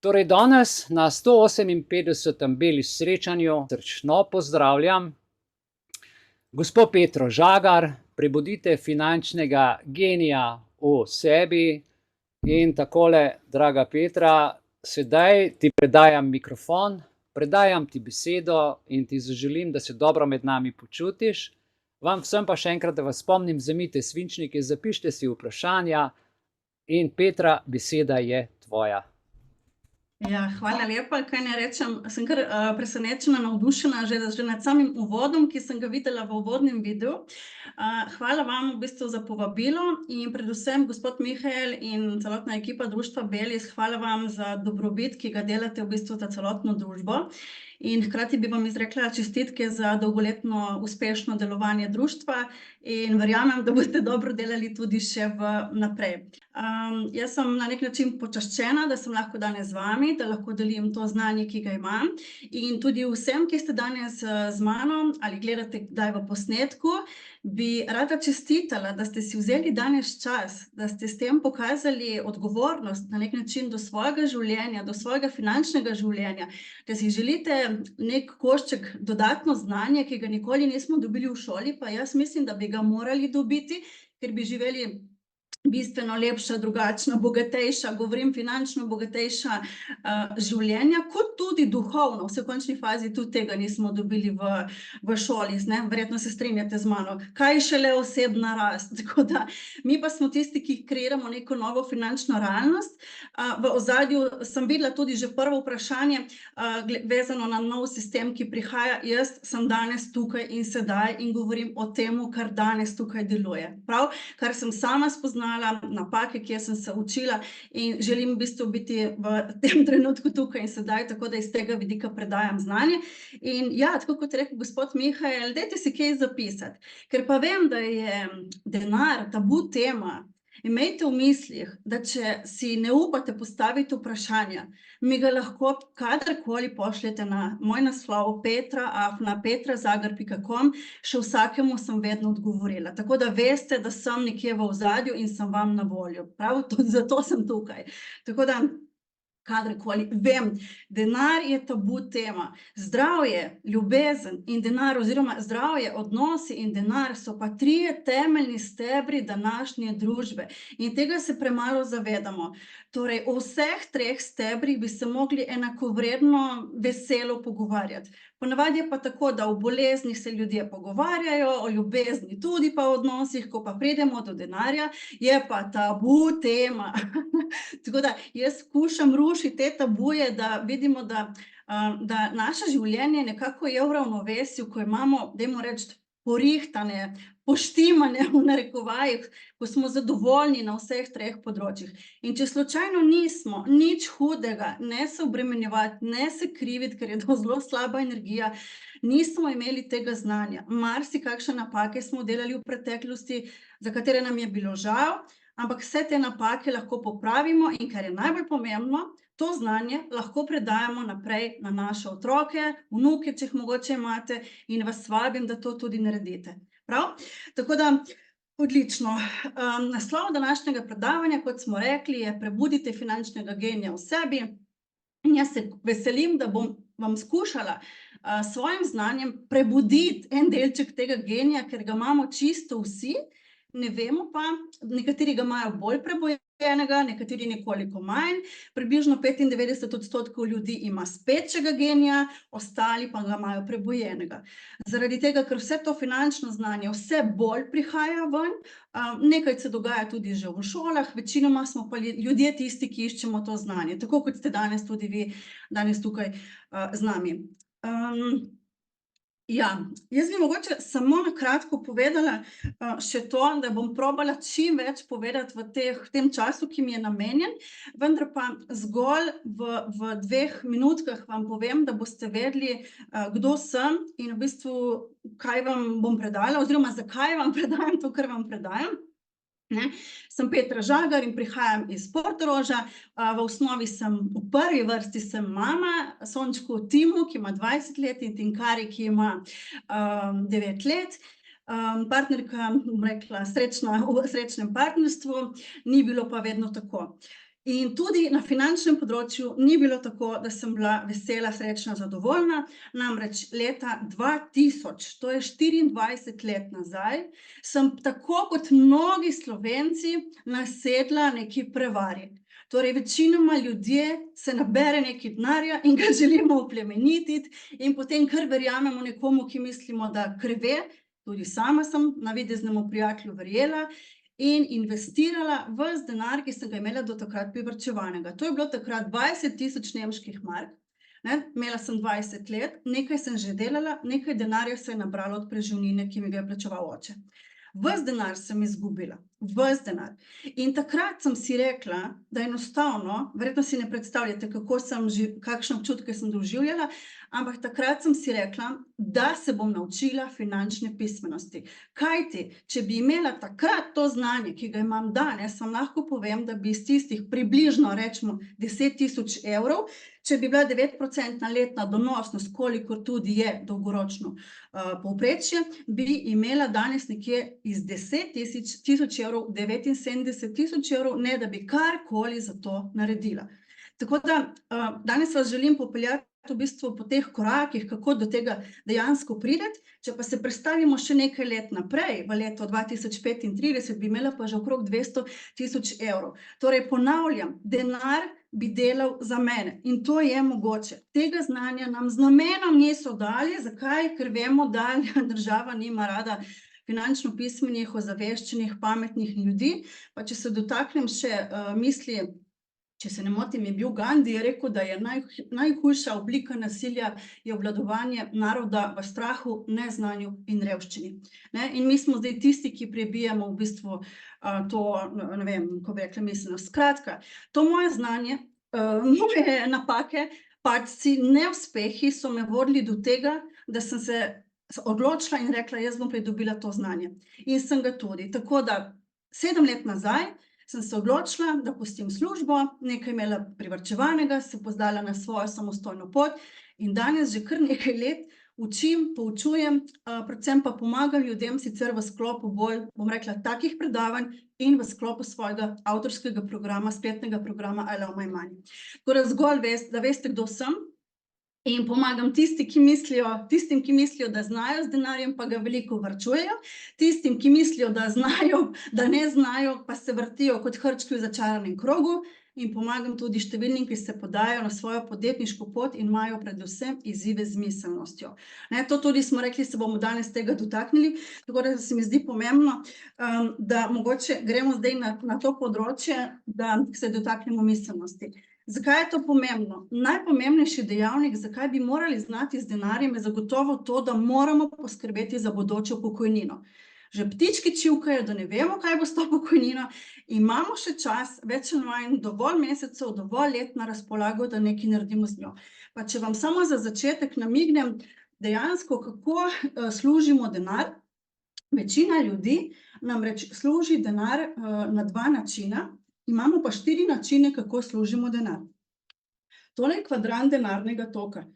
Torej danes na 158. Beli srečanju srčno pozdravljam gospo Petro Žagar, prebudite finančnega genija v sebi. In takole, draga Petra, sedaj ti predajam mikrofon, predajam ti besedo in ti zaželim, da se dobro med nami počutiš. Vam vsem pa še enkrat, da vas spomnim, vzemite svinčnike, zapišite si vprašanja in Petra, beseda je tvoja. Ja, hvala lepa, kaj naj rečem, sem kar presenečena, navdušena že nad samim uvodom, ki sem ga videla v uvodnem videu. Hvala vam v bistvu za povabilo in predvsem gospod Mihael in celotna ekipa društva Belis, hvala vam za dobrobit, ki ga delate v bistvu za celotno družbo. In hkrati bi vam izrekla čestitke za dolgoletno uspešno delovanje društva in verjamem, da boste dobro delali tudi še naprej. Jaz sem na nek način počaščena, da sem lahko danes z vami, da lahko delim to znanje, ki ga imam. In tudi vsem, ki ste danes z mano ali gledate kdaj v posnetku, bi rada čestitala, da ste si vzeli danes čas, da ste s tem pokazali odgovornost na nek način do svojega življenja, do svojega finančnega življenja, da si želite nek košček dodatno znanje, ki ga nikoli nismo dobili v šoli, pa jaz mislim, da bi ga morali dobiti, ker bi živeli bistveno lepša, drugačna, bogatejša, govorim finančno bogatejša življenja, kot tudi duhovno. Vse v končni fazi tudi tega nismo dobili v šoli, ne? Verjetno se strinjate z mano. Kaj šele osebna rast. Tako da mi pa smo tisti, ki kreiramo neko novo finančno realnost. V ozadju sem videla tudi že prvo vprašanje, vezano na nov sistem, ki prihaja. Jaz sem danes tukaj in sedaj in govorim o temu, kar danes tukaj deluje. Prav, kar sem sama spoznala, napake, kjer sem se učila in želim v bistvu biti v tem trenutku tukaj in sedaj, tako da iz tega vidika predajam znanje. In ja, tako kot je rekel gospod Mihael, dajte si kaj zapisati, ker pa vem, da je denar tabu tema. Imejte v mislih, da če si ne upate postaviti vprašanja, mi ga lahko kadarkoli pošljete na moj naslov petra@petrazagar.com, še vsakemu sem vedno odgovorila. Tako da veste, da sem nekje v ozadju in sem vam na voljo. Prav, tudi zato sem tukaj. Tako da kadarkoli, vem, denar je tabu tema. Zdravje, ljubezen in denar oziroma zdravje, odnosi in denar so pa trije temeljni stebri današnje družbe. In tega se premalo zavedamo. Torej, o vseh treh stebrih bi se mogli enakovredno veselo pogovarjati. Ponavadi je pa tako, da o boleznih se ljudje pogovarjajo, o ljubezni tudi, pa o odnosih, ko pa pridemo do denarja, je pa tabu tema. Tako da jaz skušam rušiti te tabuje, da vidimo, da naše življenje nekako je v ravnovesju, ko imamo, dajmo reči, porihtane, poštimane v narekovajih, ko smo zadovoljni na vseh treh področjih. In če slučajno nismo, nič hudega, ne se obremenjevati, ne se kriviti, ker je to zelo slaba energija, nismo imeli tega znanja. Marsikakšne napake smo delali v preteklosti, za katere nam je bilo žal, ampak vse te napake lahko popravimo in kar je najbolj pomembno, to znanje lahko predajamo naprej na naše otroke, vnuke, če jih mogoče imate, in vas vabim, da to tudi naredite. Prav? Tako da, odlično. Naslov današnjega predavanja, kot smo rekli, je Prebudite finančnega genija v sebi. In jaz se veselim, da bom vam skušala s svojim znanjem prebuditi en delček tega genija, ker ga imamo čisto vsi, ne vemo pa, nekateri ga imajo bolj prebojenega, nekateri nekoliko manj, približno 95% ljudi ima spečega genija, ostali pa ga imajo prebojenega. Zaradi tega, ker vse to finančno znanje vse bolj prihaja ven, nekaj se dogaja tudi že v šolah, večinoma smo pa ljudje tisti, ki iščemo to znanje, tako kot ste danes tudi vi danes tukaj z nami. Ja, jaz bi mogoče samo na kratko povedala še to, da bom probala čim več povedati v tem času, ki mi je namenjen, vendar pa zgolj v 2 minutkah vam povem, da boste vedeli, kdo sem in v bistvu, kaj vam bom predala oziroma zakaj vam predajam to, kar vam predajam. Sem Petra Žagar in prihajam iz Portoroža. V osnovi v prvi vrsti sem mama sončku Timu, ki ima 20 let, in Tinkari, ki ima 9 let. Partnerka, bom rekla, v srečnem partnerstvu, ni bilo pa vedno tako. In tudi na finančnem področju ni bilo tako, da sem bila vesela, srečna, zadovoljna. Namreč leta 2000, to je 24 let nazaj, sem tako kot mnogi Slovenci nasedla neki prevari. Torej, večinoma ljudje se nabere nekaj denarja in ga želimo oplemenititi in potem kar verjamemo nekomu, ki mislimo, da kreve. Tudi sama sem navideznemu prijatelju verjela in investirala ves denar, ki sem ga imela do takrat privarčevanega. To je bilo takrat 20.000 nemških mark, ne? Imela sem 20 let, nekaj sem že delala, nekaj denarja se je nabralo od preživnine, ki mi ga je plačeval oče. Ves denar sem izgubila, ves denar. In takrat sem si rekla, da enostavno, verjetno si ne predstavljate, kakšne občutke sem doživljala, ampak takrat sem si rekla, da se bom naučila finančne pismenosti. Kajti, če bi imela takrat to znanje, ki ga imam danes, vam lahko povem, da bi iz tistih približno, rečemo, 10.000 evrov, če bi bila 9% letna donosnost, kolikor tudi je dolgoročno povprečje, bi imela danes nekje iz 10.000 evrov 79.000 evrov, ne da bi karkoli za to naredila. Tako da danes vas želim popeljati v bistvu po teh korakih, kako do tega dejansko prideti. Če pa se predstavimo še nekaj let naprej, v leto 2035, bi imela pa že okrog 200.000 evrov. Torej, ponavljam, denar bi delal za mene in to je mogoče. Tega znanja nam z namenom niso dali. Zakaj? Ker vemo, da država nima rada finančno pismenih, ozaveščenih, pametnih ljudi. Pa če se dotaknem še misli, če se ne motim, je bil Gandhi, je rekel, da je najhujša oblika nasilja je obvladovanje naroda v strahu, neznanju in revščini. Ne? In mi smo zdaj tisti, ki prebijamo v bistvu to, ne vem, ko bi rekla miselnost. Skratka, to moje znanje, moje napake, padci, neuspehi so me vodili do tega, da sem se odločila in rekla, jaz bom pridobila to znanje. In sem ga tudi. Tako da 7 let nazaj sem se odločila, da pustim službo, nekaj imela privarčevanega, se pozdala na svojo samostojno pot in danes že kar nekaj let učim, poučujem, predvsem pa pomagam ljudem, sicer v sklopu bolj, bom rekla, takih predavanj in v sklopu svojega avtorskega programa, spletnega programa I Love My Money. Torej, zgolj da veste, kdo sem. In pomagam tistim, ki mislijo, da znajo z denarjem, pa ga veliko varčujejo, tistim, ki mislijo, da znajo, da ne znajo, pa se vrtijo kot hrčki v začaranem krogu, in pomagam tudi številnim, ki se podajo na svojo podjetniško pot in imajo predvsem izzive z miselnostjo. Ne, to tudi smo rekli, se bomo danes tega dotaknili, tako da se mi zdi pomembno, da mogoče gremo zdaj na to področje, da se dotaknemo miselnosti. Zakaj je to pomembno? Najpomembnejši dejavnik, zakaj bi morali znati z denarjem, je zagotovo to, da moramo poskrbeti za bodočo pokojnino. Že ptički čivkajo, da ne vemo, kaj bo s to pokojnino, imamo še čas, več ali manj, dovolj mesecev, dovolj let na razpolago, da nekaj naredimo z njo. Pa če vam samo za začetek namignem, dejansko, kako služimo denar, večina ljudi namreč služi denar na 2 načina. Imamo pa 4 načine, kako služimo denar. Tole je kvadrant denarnega toka.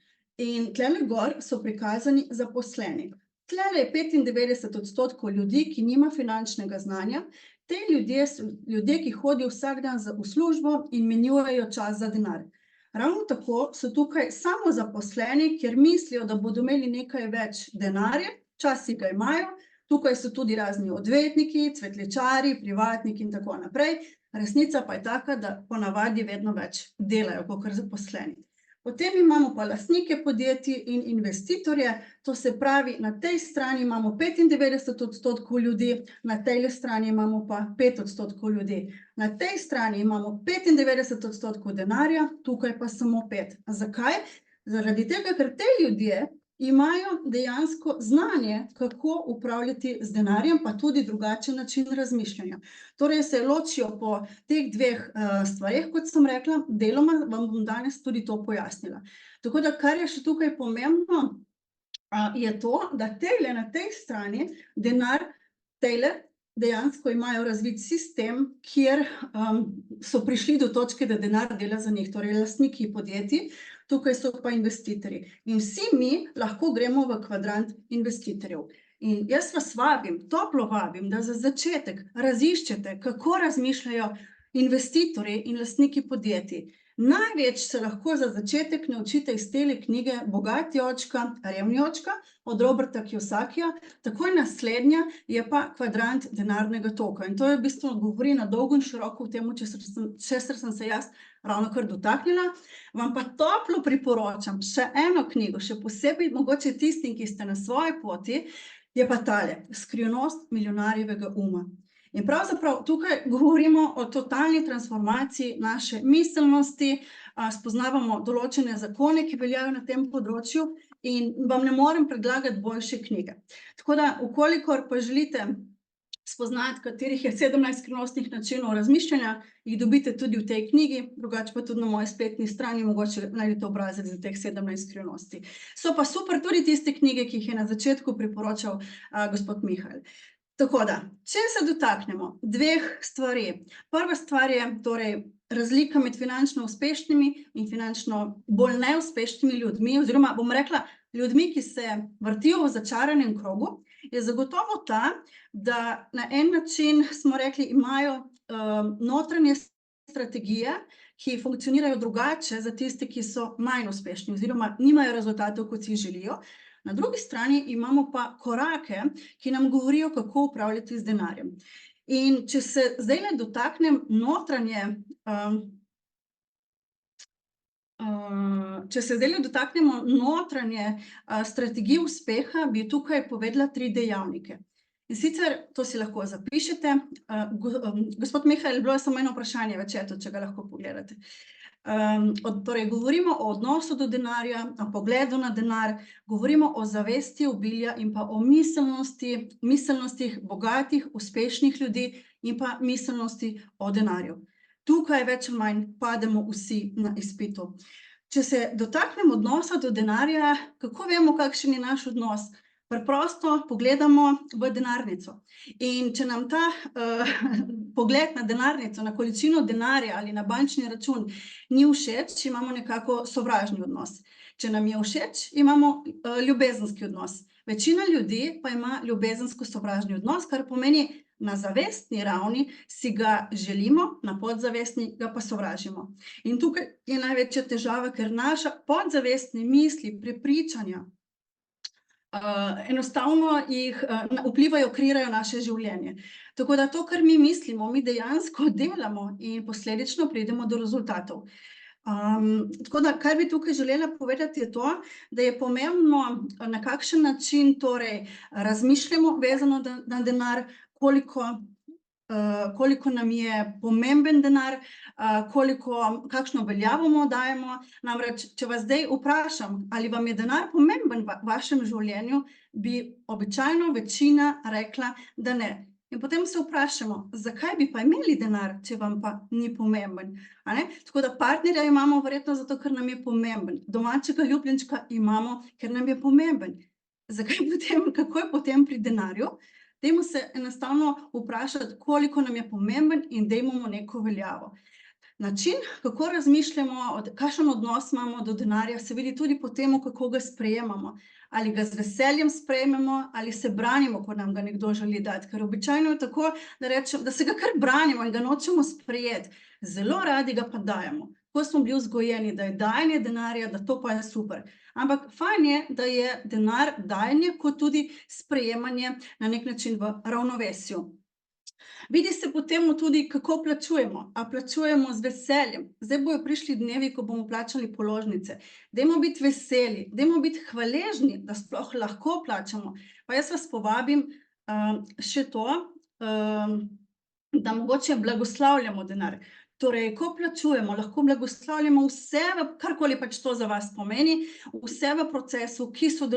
In tlele gor so prikazani zaposleni. Tlele je 95% ljudi, ki nima finančnega znanja. Te ljudje so ljudje, ki hodijo vsak dan v službo in menjujejo čas za denar. Ravno tako so tukaj samozaposleni, ker mislijo, da bodo imeli nekaj več denarja, včasih ga imajo. Tukaj so tudi razni odvetniki, cvetličarji, privatniki in tako naprej. Resnica pa je taka, da ponavadi vedno več delajo kakor zaposleni. Potem imamo pa lastnike podjetij in investitorje, to se pravi, na tej strani imamo 95% ljudi, na tej strani imamo pa 5% ljudi. Na tej strani imamo 95% denarja, tukaj pa samo 5%. Zakaj? Zaradi tega, ker te ljudje imajo dejansko znanje, kako upravljati z denarjem, pa tudi drugačen način razmišljanja. Torej se ločijo po teh 2 stvareh, kot sem rekla, deloma vam bom danes tudi to pojasnila. Tako da, kar je še tukaj pomembno, je to, da tejle na tej strani denar, tejle dejansko imajo razvit sistem, kjer so prišli do točke, da denar dela za njih, torej lastniki podjetij, tukaj so pa investitorji. In vsi mi lahko gremo v kvadrant investitorjev. In jaz vas vabim, toplo vabim, da za začetek raziščete, kako razmišljajo investitorji in lastniki podjetij. Največ se lahko za začetek naučite iz te knjige Bogati očka, revni očka od Roberta Kiyosakija, takoj naslednja je pa Kvadrant denarnega toka. In to je v bistvu govori na dolgo in široko v tem, česar sem se jaz ravnokar dotaknila. Vam pa toplo priporočam še eno knjigo, še posebej mogoče tistim, ki ste na svoji poti, je pa tale, Skrivnost milijonarjevega uma. In pravzaprav tukaj govorimo o totalni transformaciji naše miselnosti, spoznavamo določene zakone, ki veljajo na tem področju in vam ne morem predlagati boljše knjige. Tako da, vkolikor pa želite spoznati, katerih je 17 skrivnostnih načinov razmišljanja, jih dobite tudi v tej knjigi, drugače pa tudi na moji spletni strani, mogoče najdete obrazec za teh 17 skrivnosti. So pa super tudi tiste knjige, ki jih je na začetku priporočal gospod Mihael. Tako da, če se dotaknemo dveh stvari. Prva stvar je torej razlika med finančno uspešnimi in finančno bolj neuspešnimi ljudmi, oziroma bom rekla, ljudmi, ki se vrtijo v začaranem krogu, je zagotovo ta, da na en način, smo rekli, imajo notranje strategije, ki funkcionirajo drugače za tiste, ki so manj uspešni, oziroma nimajo rezultatov, kot si želijo. Na drugi strani imamo pa korake, ki nam govorijo, kako upravljati z denarjem. In če se zdaj ne dotaknem notranje strategije uspeha, bi tukaj povedala 3 dejavnike. In sicer, to si lahko zapišete, gospod Mihael, bilo je samo eno vprašanje v chatu, če ga lahko pogledate. Torej, govorimo o odnosu do denarja, o pogledu na denar, govorimo o zavesti obilja in pa o miselnostih bogatih, uspešnih ljudi in pa miselnosti o denarju. Tukaj več ali manj pademo vsi na izpitu. Če se dotaknemo odnosa do denarja, kako vemo, kakšen je naš odnos? Preprosto pogledamo v denarnico. In če nam ta pogled na denarnico, na količino denarja ali na bančni račun ni všeč, imamo nekako sovražni odnos. Če nam je všeč, imamo ljubezenski odnos. Večina ljudi pa ima ljubezensko-sovražni odnos, kar pomeni, na zavestni ravni si ga želimo, na podzavestni ga pa sovražimo. In tukaj je največja težava, ker naša podzavestni misli, prepričanja, enostavno jih vplivajo, kreirajo naše življenje. Tako da to, kar mi mislimo, mi dejansko delamo in posledično pridemo do rezultatov. Tako da, kar bi tukaj želela povedati, je to, da je pomembno, na kakšen način torej razmišljamo vezano na denar, koliko nam je pomemben denar, kakšno veljavo mu dajemo. Namreč, če vas zdaj vprašam, ali vam je denar pomemben v vašem življenju, bi običajno večina rekla, da ne. In potem se vprašamo, zakaj bi pa imeli denar, če vam pa ni pomemben, a ne? Tako da partnerja imamo verjetno zato, ker nam je pomemben. Domačega ljubljenčka imamo, ker nam je pomemben. Zakaj potem, kako je potem pri denarju? Dajmo se enostavno vprašati, koliko nam je pomemben in dajmo mu neko veljavo. Način, kako razmišljamo, kakšen odnos imamo do denarja, se vidi tudi po tem, kako ga sprejemamo. Ali ga z veseljem sprejmemo, ali se branimo, ko nam ga nekdo želi dati. Ker običajno je tako, da se ga kar branimo in ga nočemo sprejeti. Zelo radi ga pa dajemo. Ko smo bili vzgojeni, da je dajanje denarja, da to pa je super. Ampak fajn je, da je denar dajanje, kot tudi sprejemanje na nek način v ravnovesju. Vidi se potem tudi, kako plačujemo. A plačujemo z veseljem. Zdaj bojo prišli dnevi, ko bomo plačali položnice. Dajmo biti veseli, dajmo biti hvaležni, da sploh lahko plačamo. Pa jaz vas povabim še to, da mogoče blagoslavljamo denar. Torej, ko plačujemo, lahko blagoslavljamo vse, karkoli pač to za vas pomeni, vse v procesu, ki so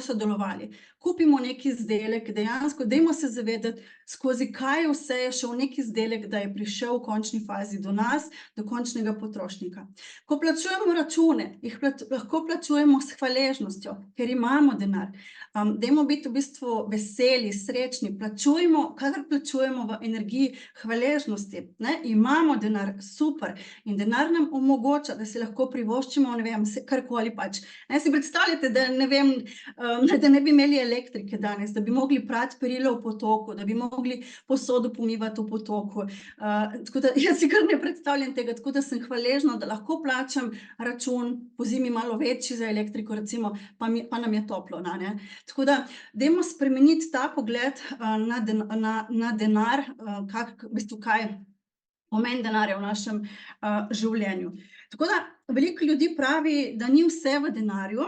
sodelovali. Kupimo neki izdelek, dejansko, dajmo se zavedati, skozi kaj vse je šel neki izdelek, da je prišel v končni fazi do nas, do končnega potrošnika. Ko plačujemo račune, jih lahko plačujemo s hvaležnostjo, ker imamo denar. Dajmo biti v bistvu veseli, srečni, plačujemo, kadar plačujemo v energiji hvaležnosti, ne? Imamo denar. denar, super. In denar nam omogoča, da si lahko privoščimo, ne vem, karkoli pač. Ne, si predstavljate, da ne vem, da ne bi imeli elektrike danes, da bi mogli prati perilo v potoku, da bi mogli posodo pomivati v potoku. Tako da jaz si kar ne predstavljam tega, tako da sem hvaležna, da lahko plačam račun, pozimi malo večji za elektriko recimo, pa nam je toplo, ne. Tako da dajmo spremeniti ta pogled na denar, v bistvu kaj pomen denarja v našem življenju. Tako da veliko ljudi pravi, da ni vse v denarju.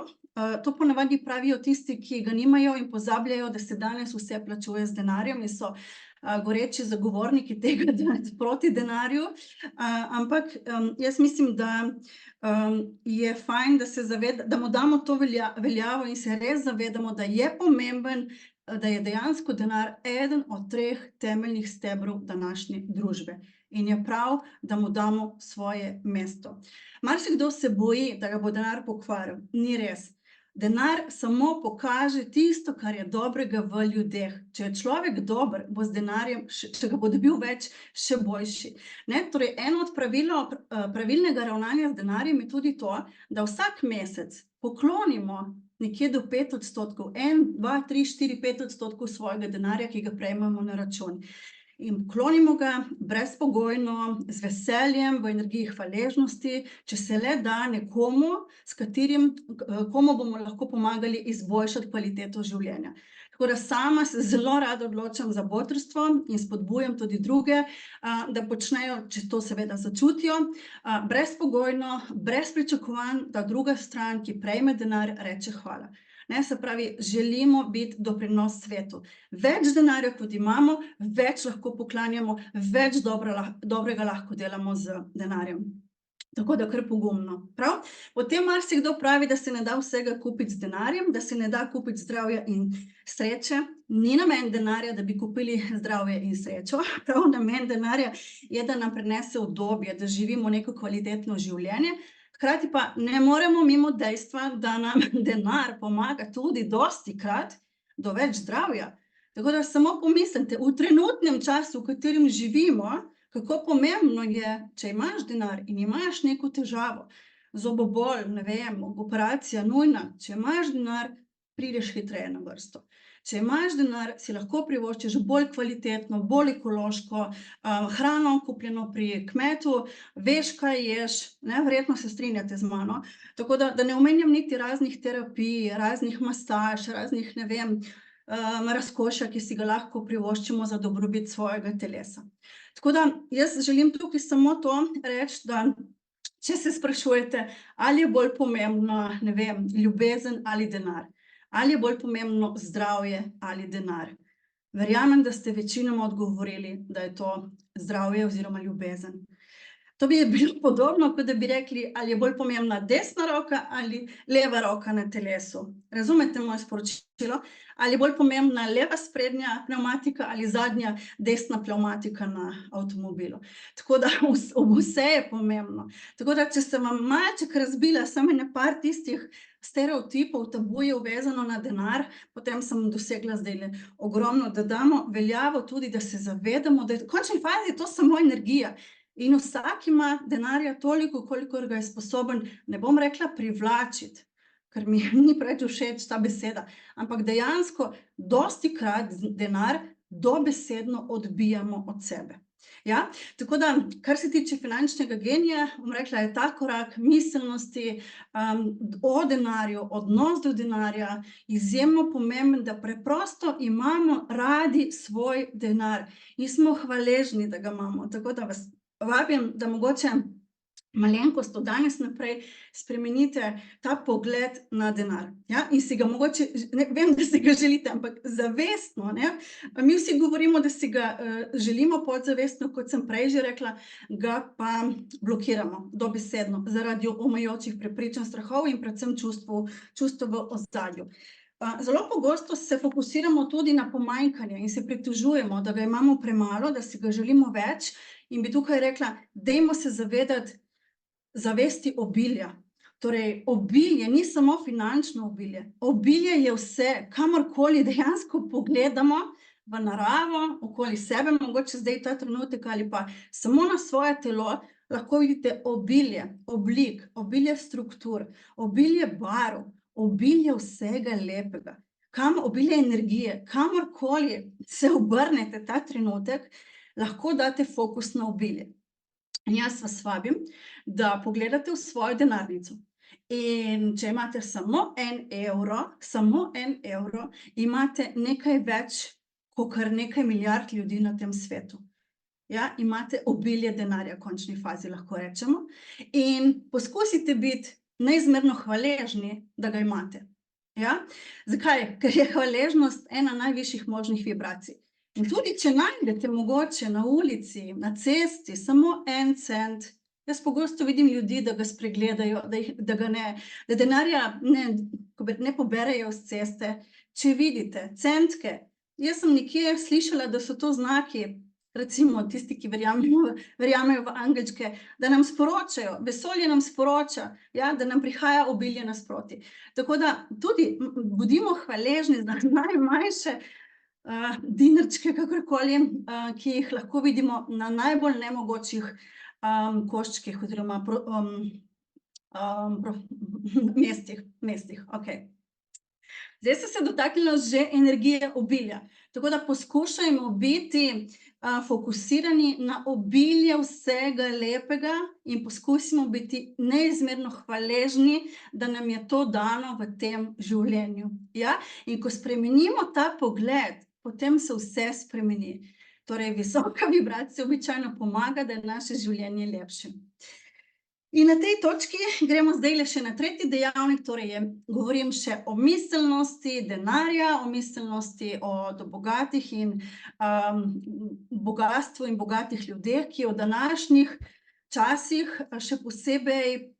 To ponavadi pravijo tisti, ki ga nimajo in pozabljajo, da se danes vse plačuje z denarjem in so goreči zagovorniki tega, da je proti denarju. Ampak jaz mislim, da je fajn, da se da mu damo to veljavo in se res zavedamo, da je pomemben, da je dejansko denar eden od 3 temeljnih stebrov današnje družbe. In je prav, da mu damo svoje mesto. Marsikdo se boji, da ga bo denar pokvaril. Ni res. Denar samo pokaže tisto, kar je dobrega v ljudeh. Če je človek dober, bo z denarjem, če ga bo dobil več, še boljši. Ne? Torej, eno od pravilnega ravnanja z denarjem je tudi to, da vsak mesec poklonimo nekje do 5%, 1, 2, 3, 4, 5% svojega denarja, ki ga prejmemo na račun. In klonimo ga brezpogojno, z veseljem, v energiji hvaležnosti, če se le da nekomu, komu bomo lahko pomagali izboljšati kvaliteto življenja. Tako da sama se zelo rada odločam za botrstvo in spodbujam tudi druge, da počnejo, če to seveda začutijo, brezpogojno, brez pričakovanj, da druga stran, ki prejme denar, reče hvala. Ne, se pravi, želimo biti doprinos svetu. Več denarja, kot imamo, več lahko poklanjamo, več dobrega lahko delamo z denarjem. Tako da kar pogumno. Prav? Potem marsikdo pravi, da se ne da vsega kupiti z denarjem, da se ne da kupiti zdravja in sreče. Ni namen denarja, da bi kupili zdravje in srečo. Prav namen denarja je, da nam prinese udobje, da živimo neko kvalitetno življenje. Hkrati pa ne moremo mimo dejstva, da nam denar pomaga tudi dostikrat do več zdravja. Tako da samo pomislite, v trenutnem času, v katerem živimo, kako pomembno je, če imaš denar in imaš neko težavo, zobobol, ne vem, operacija nujna, če imaš denar, prideš hitreje na vrsto. Če imaš denar, si lahko privoščiš bolj kvalitetno, bolj ekološko hrano, kupljeno pri kmetu, veš, kaj ješ, ne, verjetno se strinjate z mano. Tako da ne omenjam niti raznih terapij, raznih masaž, raznih, ne vem, razkošja, ki si ga lahko privoščimo za dobrobit svojega telesa. Tako da jaz želim tukaj samo to reči, da če se sprašujete, ali je bolj pomembno, ne vem, ljubezen ali denar, ali je bolj pomembno zdravje ali denar. Verjamem, da ste večinoma odgovorili, da je to zdravje oziroma ljubezen. To bi bilo podobno, kot da bi rekli, ali je bolj pomembna desna roka ali leva roka na telesu. Razumete moje sporočilo? Ali je bolj pomembna leva sprednja pnevmatika ali zadnja desna pnevmatika na avtomobilu. Tako da vse je pomembno. Tako da, če sem vam malček razbila samo par tistih stereotipov, tabujev vezano na denar, potem sem dosegla zdajle ogromno, da damo veljavo tudi, da se zavedamo, da je v končni fazi to samo energija. In vsak ima denarja toliko, kolikor ga je sposoben, ne bom rekla privlačiti, ker mi ni preveč všeč ta beseda, ampak dejansko dostikrat denar dobesedno odbijamo od sebe. Ja? Tako da, kar se tiče finančnega genija, bom rekla, je ta korak miselnosti o denarju, odnos do denarja izjemno pomemben, da preprosto imamo radi svoj denar in smo hvaležni, da ga imamo. Tako da vas vabim, da mogoče malenkost od danes naprej spremenite ta pogled na denar. Ja? In si ga mogoče, vem, da si ga želite, ampak zavestno, ne? Mi vsi govorimo, da si ga želimo podzavestno, kot sem prej že rekla, ga pa blokiramo dobesedno zaradi omejujočih prepričanj, strahov in predvsem čustev v ozadju. Zelo pogosto se fokusiramo tudi na pomanjkanje in se pritožujemo, da ga imamo premalo, da si ga želimo več, in bi tukaj rekla, dajmo se zavesti obilja. Torej, obilje ni samo finančno obilje. Obilje je vse, kamorkoli dejansko pogledamo, v naravo, okoli sebe, mogoče zdaj ta trenutek ali pa samo na svoje telo, lahko vidite obilje oblik, obilje struktur, obilje barv, obilje vsega lepega. Obilje energije, kamorkoli se obrnete ta trenutek, lahko date fokus na obilje. In jaz vas vabim, da pogledate v svojo denarnico. In če imate samo 1 evro, imate nekaj več kakor nekaj milijard ljudi na tem svetu. Ja, imate obilje denarja, v končni fazi lahko rečemo. In poskusite biti neizmerno hvaležni, da ga imate. Ja? Zakaj? Ker je hvaležnost ena najvišjih možnih vibracij. In tudi, če najdete mogoče na ulici, na cesti, samo 1 cent, jaz pogosto vidim ljudi, da ga spregledajo, da denarja ne poberejo s ceste. Če vidite centke, jaz sem nekje slišala, da so to znaki, recimo tisti, ki verjamejo v angelčke, da nam sporočajo, vesolje nam sporoča, ja, da nam prihaja obilje nasproti. Tako da tudi bodimo hvaležni za najmanjše dinarčke, kakorkoli, ki jih lahko vidimo na najbolj nemogočih koščkih oziroma mestih. Okay. Zdaj sem se dotaknila že energije obilja, tako da poskušajmo biti fokusirani na obilje vsega lepega in poskusimo biti neizmerno hvaležni, da nam je to dano v tem življenju. Ja? In ko spremenimo ta pogled, potem se vse spremeni. Torej, visoka vibracija običajno pomaga, da je naše življenje lepše. In na tej točki gremo zdaj še na tretji dejavnik, torej govorim še o miselnosti denarja, o miselnosti do bogatih in bogastvu in bogatih ljudeh, ki v današnjih časih še posebej,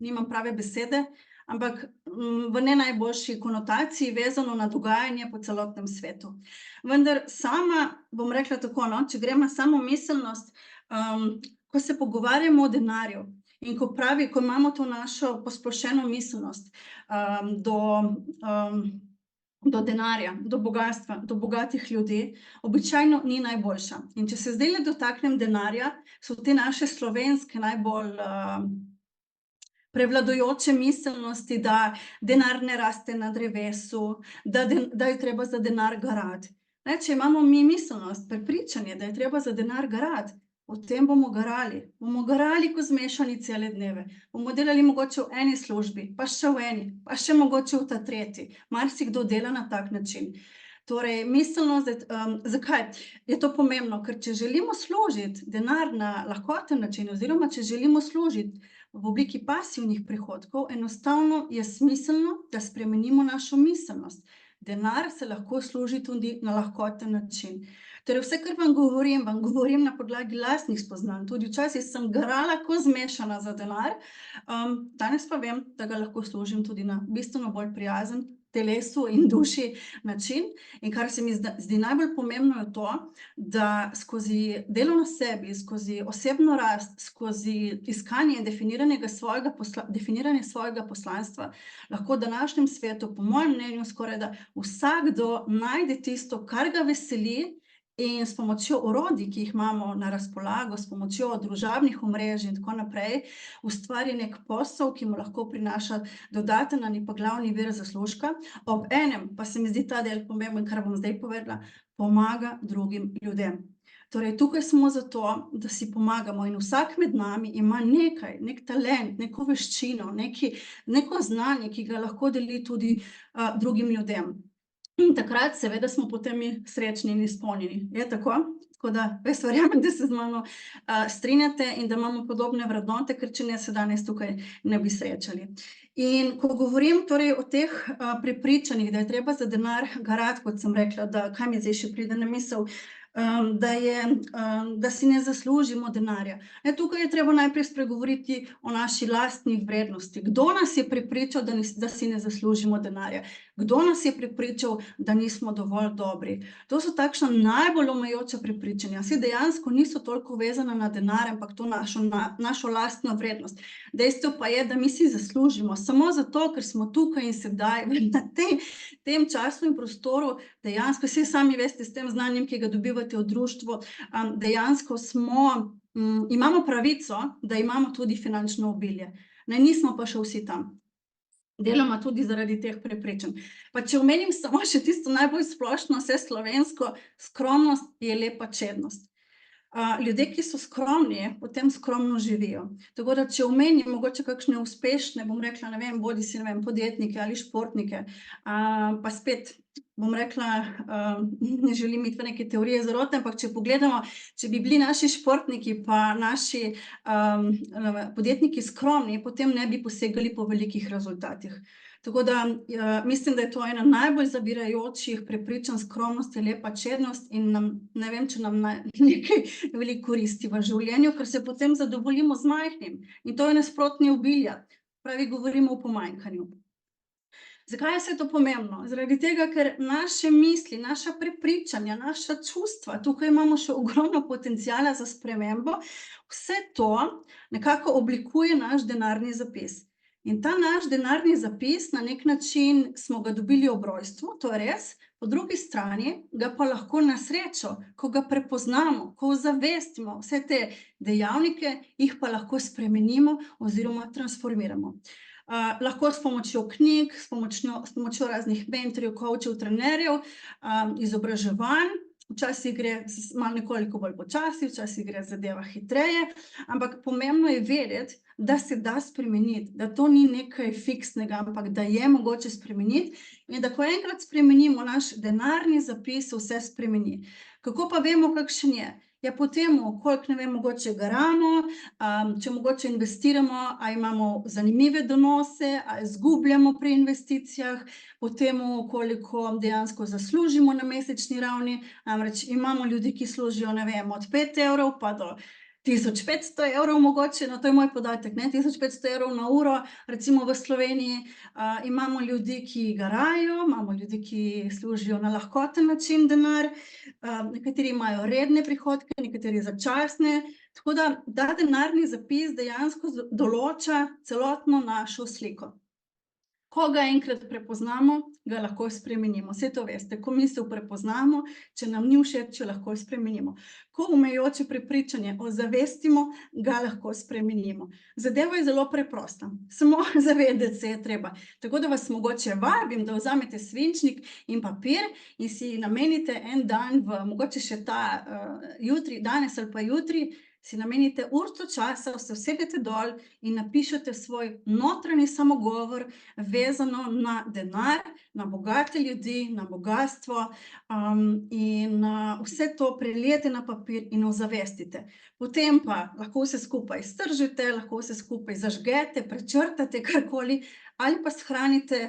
nimam prave besede, ampak v ne najboljši konotaciji vezano na dogajanje po celotnem svetu. Vendar sama bom rekla tako, če grem na samo miselnost, ko se pogovarjamo o denarju in ko imamo to našo posplošeno miselnost do denarja, do bogastva, do bogatih ljudi, običajno ni najboljša. In če se zdajle dotaknem denarja, so te naše slovenske najbolj prevladujoče miselnosti, da denar ne raste na drevesu, da je treba za denar garati. Če imamo mi miselnost, prepričanje, da je treba za denar garati, potem bomo garali ko zmešani cele dneve. Bomo delali mogoče v eni službi, pa še v eni, pa še mogoče v ta tretji. Marsikdo dela na tak način. Torej, miselnost, zakaj je to pomembno? Ker če želimo služiti denar na lahkoten način oziroma če želimo služiti v obliki pasivnih prihodkov, enostavno je smiselno, da spremenimo našo miselnost. Denar se lahko služi tudi na lahkoten način. Torej, vse, kar vam govorim na podlagi lastnih spoznanj. Tudi včasih sem garala ko zmešana za denar, danes pa vem, da ga lahko služim tudi na bistveno bolj prijazen telesu in duši način. In kar se mi zdi najbolj pomembno je to, da skozi delo na sebi, skozi osebno rast, skozi iskanje in definiranje svojega poslanstva, lahko v današnjem svetu, po mojem mnenju, skorajda vsakdo najde tisto, kar ga veseli, in s pomočjo orodij, ki jih imamo na razpolago, s pomočjo družabnih omrežij in tako naprej, ustvari nek posel, ki mu lahko prinaša dodaten ali pa glavni vir zaslužka. Ob enem pa se mi zdi ta del pomemben, kar bom zdaj povedala, pomaga drugim ljudem. Torej, tukaj smo zato, da si pomagamo in vsak med nami ima nekaj, nek talent, neko veščino, neko znanje, ki ga lahko deli tudi drugim ljudem. In takrat seveda smo potem mi srečni in izpolnjeni. Je tako? Tako da res verjamem, da se z mano strinjate in da imamo podobne vrednote, ker če ne se danes tukaj ne bi srečali. In ko govorim torej o teh prepričanjih, da je treba za denar garati, kot sem rekla, da kaj mi zdaj še pride na misel, da si ne zaslužimo denarja. Tukaj je treba najprej spregovoriti o naši lastni vrednosti. Kdo nas je prepričal, da si ne zaslužimo denarja? Kdo nas je prepričal, da nismo dovolj dobri? To so takšna najbolj omejujoča prepričanja. Saj dejansko niso toliko vezana na denar, ampak to našo lastno vrednost. Dejstvo pa je, da mi si zaslužimo samo zato, ker smo tukaj in sedaj, na tem času in prostoru, dejansko, vsi sami veste, s tem znanjem, ki ga dobivate v društvu, dejansko imamo pravico, da imamo tudi finančno obilje. Ne, nismo pa še vsi tam. Deloma tudi zaradi teh prepričanj. Pa če omenim samo še tisto najbolj splošno, vse slovensko, skromnost je lepa čednost. Ljudje, ki so skromni, potem skromno živijo. Tako da, če omenim mogoče kakšne uspešne, bom rekla, ne vem, bodisi, ne vem, podjetnike ali športnike, pa spet, bom rekla, ne želim iti v neke teorije zarote, ampak če pogledamo, če bi bili naši športniki pa naši podjetniki skromni, potem ne bi posegali po velikih rezultatih. Tako da mislim, da je to ena najbolj zavirajočih prepričanj, skromnost je lepa čednost in ne vem, če nam nekaj veliko koristi v življenju, ker se potem zadovoljimo z majhnim. In to je nasprotni obilja. Pravi, govorimo o pomanjkanju. Zakaj je vse to pomembno? Zaradi tega, ker naše misli, naša prepričanja, naša čustva, tukaj imamo še ogromno potenciala za spremembo, vse to nekako oblikuje naš denarni zapis. In ta naš denarni zapis, na nek način smo ga dobili ob rojstvu, to je res, po drugi strani ga pa lahko na srečo, ko ga prepoznamo, ko ozavestimo vse te dejavnike, jih pa lahko spremenimo oziroma transformiramo. Lahko s pomočjo knjig, s pomočjo raznih mentorjev, coachov, trenerjev, izobraževanj, včasih gre malo nekoliko bolj počasi, včasih gre zadeva hitreje, ampak pomembno je vedeti, da se da spremeniti, da to ni nekaj fiksnega, ampak da je mogoče spremeniti in da ko enkrat spremenimo naš denarni zapis, vse spremeni. Kako pa vemo, kakšen je? Ja, po tem, koliko, ne vem, mogoče garamo, če mogoče investiramo, a imamo zanimive donose, a izgubljamo pri investicijah, po tem, koliko dejansko zaslužimo na mesečni ravni, namreč imamo ljudi, ki služijo, ne vem, od 5 evrov pa do 1500 evrov mogoče, no to je moj podatek, ne, 1500 evrov na uro, recimo v Sloveniji, imamo ljudi, ki garajo, imamo ljudi, ki služijo na lahkoten način denar, nekateri imajo redne prihodke, nekateri začasne, tako da ta denarni zapis dejansko določa celotno našo sliko. Ko ga enkrat prepoznamo, ga lahko spremenimo. Saj to veste, ko misel prepoznamo, če nam ni všeč, jo lahko spremenimo. Ko omejujoče prepričanje ozavestimo, ga lahko spremenimo. Zadeva je zelo preprosta, samo zavedati se je treba. Tako da vas mogoče vabim, da vzamete svinčnik in papir in si namenite en dan, mogoče še jutri, danes ali pa jutri, si namenite urico časa, se usedete dol in napišete svoj notranji samogovor, vezano na denar, na bogate ljudi, na bogastvo, in vse to prelijete na papir in ozavestite. Potem pa lahko vse skupaj stržite, lahko vse skupaj zažgete, prečrtate karkoli ali pa shranite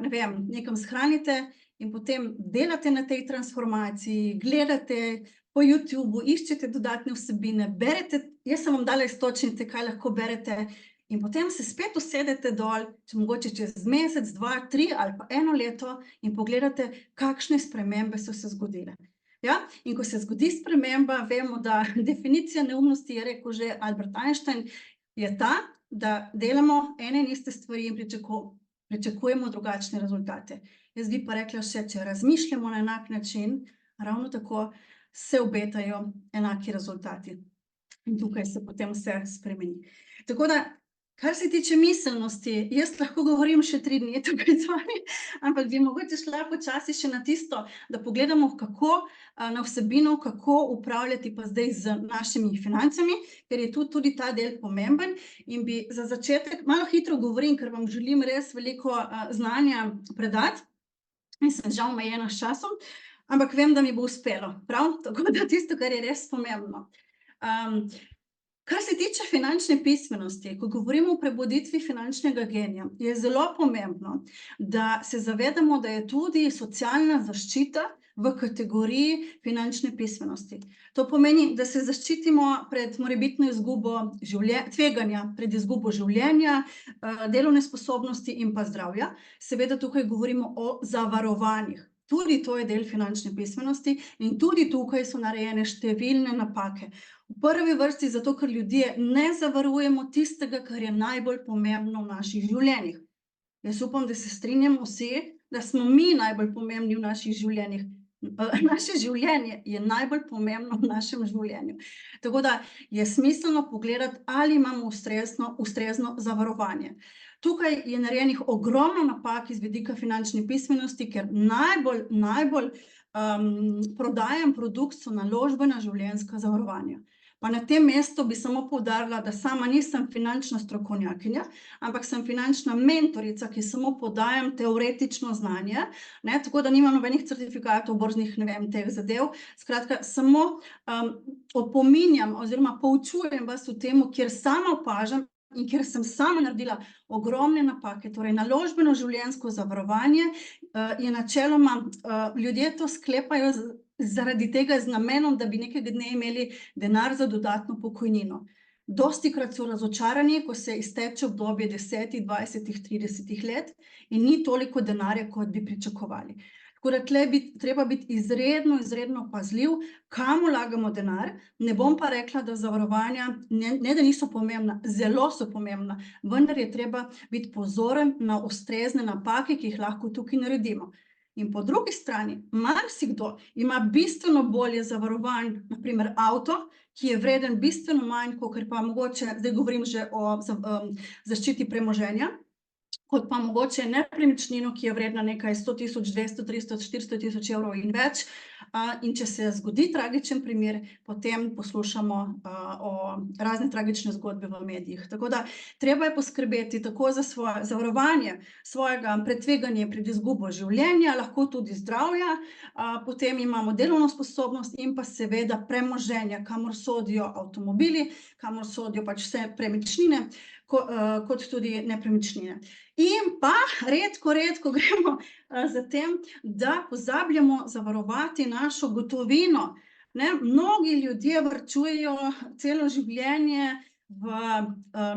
ne vem, nekam shranite in potem delate na tej transformaciji, gledate po YouTubeu, iščete dodatne vsebine, berete, jaz sem vam dala iztočnice, kaj lahko berete, in potem se spet usedete dol, mogoče čez mesec, 2, 3 ali pa 1 leto in pogledate, kakšne spremembe so se zgodile. Ja, in ko se zgodi sprememba, vemo, da definicija neumnosti, je rekel že Albert Einstein, je ta, da delamo ene in iste stvari in pričakujemo drugačne rezultate. Jaz bi pa rekla še, če razmišljamo na enak način, ravno tako se obetajo enaki rezultati. In tukaj se potem vse spremeni. Tako da, kar se tiče miselnosti, jaz lahko govorim še 3 dni tukaj z vami, ampak bi mogoče šla počasi še na tisto, da pogledamo, kako na vsebino, kako upravljati pa zdaj z našimi financami, ker je tu tudi ta del pomemben in bi za začetek, malo hitro govorim, ker vam želim res veliko znanja predati in sem žal omejena s časom, ampak vem, da mi bo uspelo, prav? Tako da tisto, kar je res pomembno. Kar se tiče finančne pismenosti, ko govorimo o prebuditvi finančnega genija, je zelo pomembno, da se zavedamo, da je tudi socialna zaščita v kategoriji finančne pismenosti. To pomeni, da se zaščitimo pred morebitno izgubo tveganja, pred izgubo življenja, delovne sposobnosti in pa zdravja. Seveda tukaj govorimo o zavarovanjih. Tudi to je del finančne pismenosti in tudi tukaj so narejene številne napake. V prvi vrsti zato, ker ljudje ne zavarujemo tistega, kar je najbolj pomembno v naših življenjih. Jaz upam, da se strinjamo vsi, da smo mi najbolj pomembni v naših življenjih. Naše življenje je najbolj pomembno v našem življenju. Tako da je smiselno pogledati, ali imamo ustrezno zavarovanje. Tukaj je narejenih ogromno napak iz vidika finančne pismenosti, ker najbolj prodajan produkt so naložbena življenjska zavarovanja. Pa na tem mestu bi samo poudarila, da sama nisem finančna strokovnjakinja, ampak sem finančna mentorica, ki samo podajam teoretično znanje, ne, tako da nimam nobenih certifikatov, borznih, ne vem, teh zadev. Skratka, samo opominjam oziroma poučujem vas v tem, kjer sama opažam in kjer sem sama naredila ogromne napake. Torej, naložbeno življenjsko zavarovanje je načeloma, ljudje to sklepajo zaradi tega z namenom, da bi nekega dne imeli denar za dodatno pokojnino. Dostikrat so razočarani, ko se izteče obdobje 10, 20, 30 let in ni toliko denarja, kot bi pričakovali. Tako da tle treba biti izredno pazljiv, kam vlagamo denar. Ne bom pa rekla, da zavarovanja ne da niso pomembna, zelo so pomembna, vendar je treba biti pozoren na ustrezne napake, ki jih lahko tukaj naredimo. In po drugi strani, marsikdo ima bistveno bolje zavarovan, na primer avto, ki je vreden bistveno manj, kakor pa mogoče, zdaj govorim že o zaščiti premoženja, kot pa mogoče nepremičnino, ki je vredna nekaj 100.000, 200, 300, 400.000 evrov in več. In če se zgodi tragičen primer, potem poslušamo o razne tragične zgodbe v medijih. Tako da treba je poskrbeti tako za svoje zavarovanje, svojega pred tveganje pred izgubo življenja, lahko tudi zdravja, potem imamo delovno sposobnost in pa seveda premoženja, kamor sodijo avtomobili, kamor sodijo pač vse premičnine, kot tudi nepremičnine. In pa redko gremo za tem, da pozabljamo zavarovati našo gotovino. Ne? Mnogi ljudje varčujejo celo življenje v